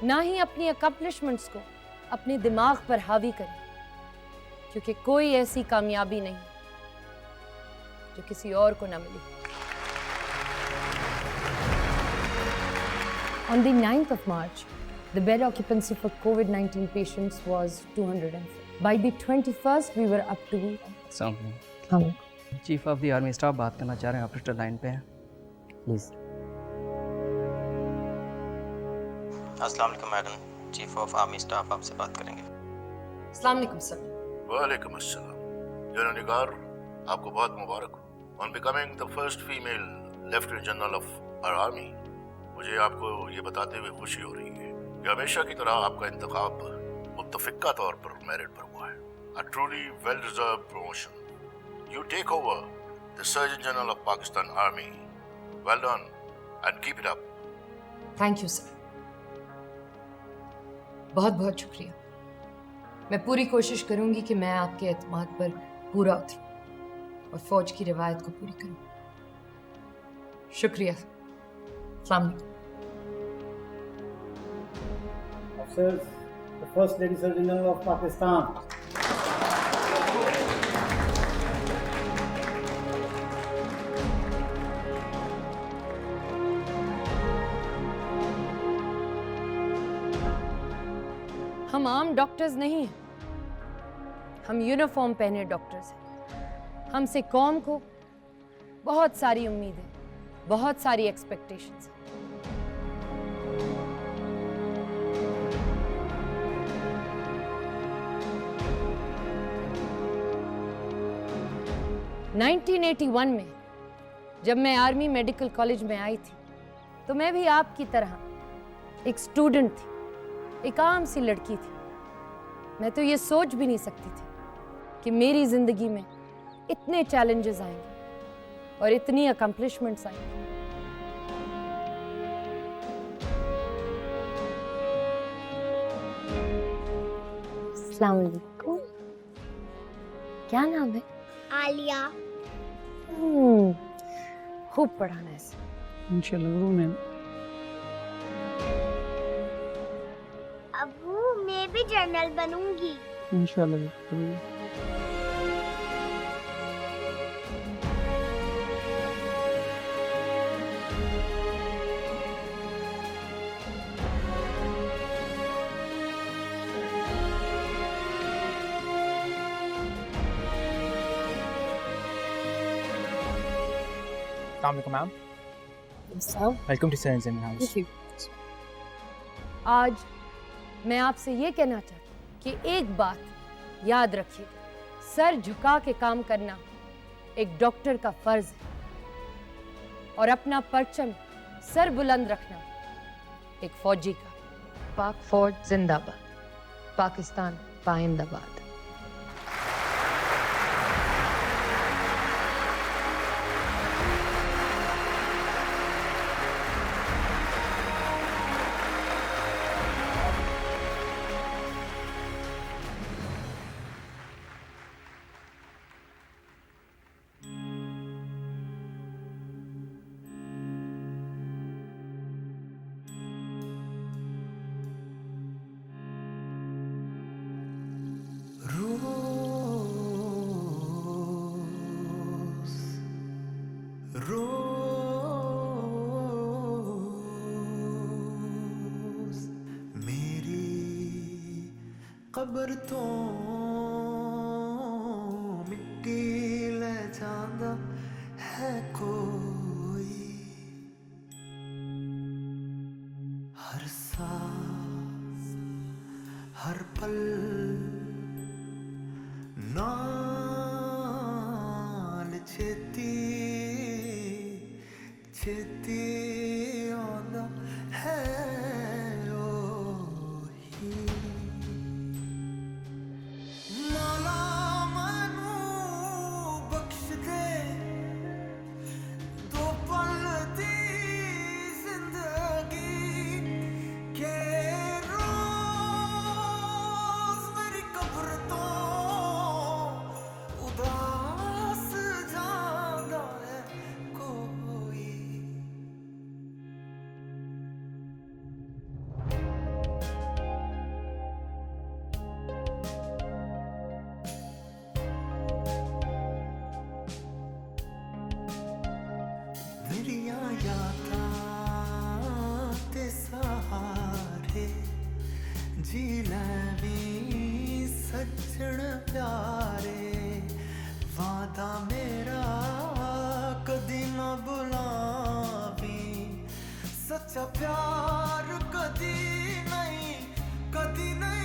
ना ही अपनी अकम्पलिशमेंट्स को अपने दिमाग पर हावी करें, क्योंकि कोई ऐसी कामयाबी नहीं जो किसी और को ना मिली। On the 9th of March, the bed occupancy for COVID-19 patients was 204. By the 21st, we were up to... chief of the army staff बात करना चाह रहे हैं, ऑपरेटर लाइन पे हैं, प्लीज। अस्सलाम वालेकुम madam, chief of army staff आपसे बात करेंगे। अस्सलाम वालेकुम सर। वालेकुम अस्सलाम। जनरल निगार, आपको बहुत मुबारक हो on becoming the first female lieutenant general of our army. मुझे आपको ये बताते हुए खुशी हो रही है कि हमेशा की तरह आपका इंतखाब मुत्तफिका तौर पर मेरिट पर हुआ है। A truly well-deserved promotion. You take over the Surgeon General of Pakistan Army. Well done and keep it up. Thank you sir, बहुत बहुत शुक्रिया। मैं पूरी कोशिश करूंगी कि मैं आपके एतमाद पर पूरा उतरूं और फौज की रिवायत को पूरी करूं। शुक्रिया। अस्सलाम वालेकुम। Officers, the First Lady Surgeon General of Pakistan. हम आम डॉक्टर्स नहीं हैं, हम यूनिफॉर्म पहने डॉक्टर्स हैं। हमसे कौम को बहुत सारी उम्मीदें, बहुत सारी एक्सपेक्टेशंस हैं। (1981) में जब मैं आर्मी मेडिकल कॉलेज में आई थी तो मैं भी आपकी तरह एक स्टूडेंट थी, एक आम सी लड़की थी। मैं तो ये सोच भी नहीं सकती थी कि मेरी जिंदगी में इतने चैलेंजेस आएंगे और इतनी अकम्पलिशमेंट्स आएंगी। अस्सलाम वालेकुम। क्या नाम है? आलिया। खूब पढ़ाना है इसे। इंशाल्लाह मैम। अबू, मैं भी जनरल बनूंगी। इंशाल्लाह। Ma'am, welcome to surgeon house. आज मैं आपसे ये कहना चाहती हूँ कि एक बात याद रखिए, सर झुका के काम करना एक डॉक्टर का फर्ज है और अपना परचम सर बुलंद रखना एक फौजी का। पाक फौज जिंदाबाद, पाकिस्तान पाइंदाबाद। कब्र तो मिट्टी ले जांदा है कोई, हर सांस हर पल नाल छेती छेती आंदा है ओही। मौला मैनू बख्श दे दो पल दी जिंदगी के रोज मेरी कब्र तो उदास जांदा है कोई। मेरिया यादां ते सहारे जी लैवी सज्जन प्यारे, वादा मेरा कदी ना बुलावी, सच्चा प्यार कदी नहीं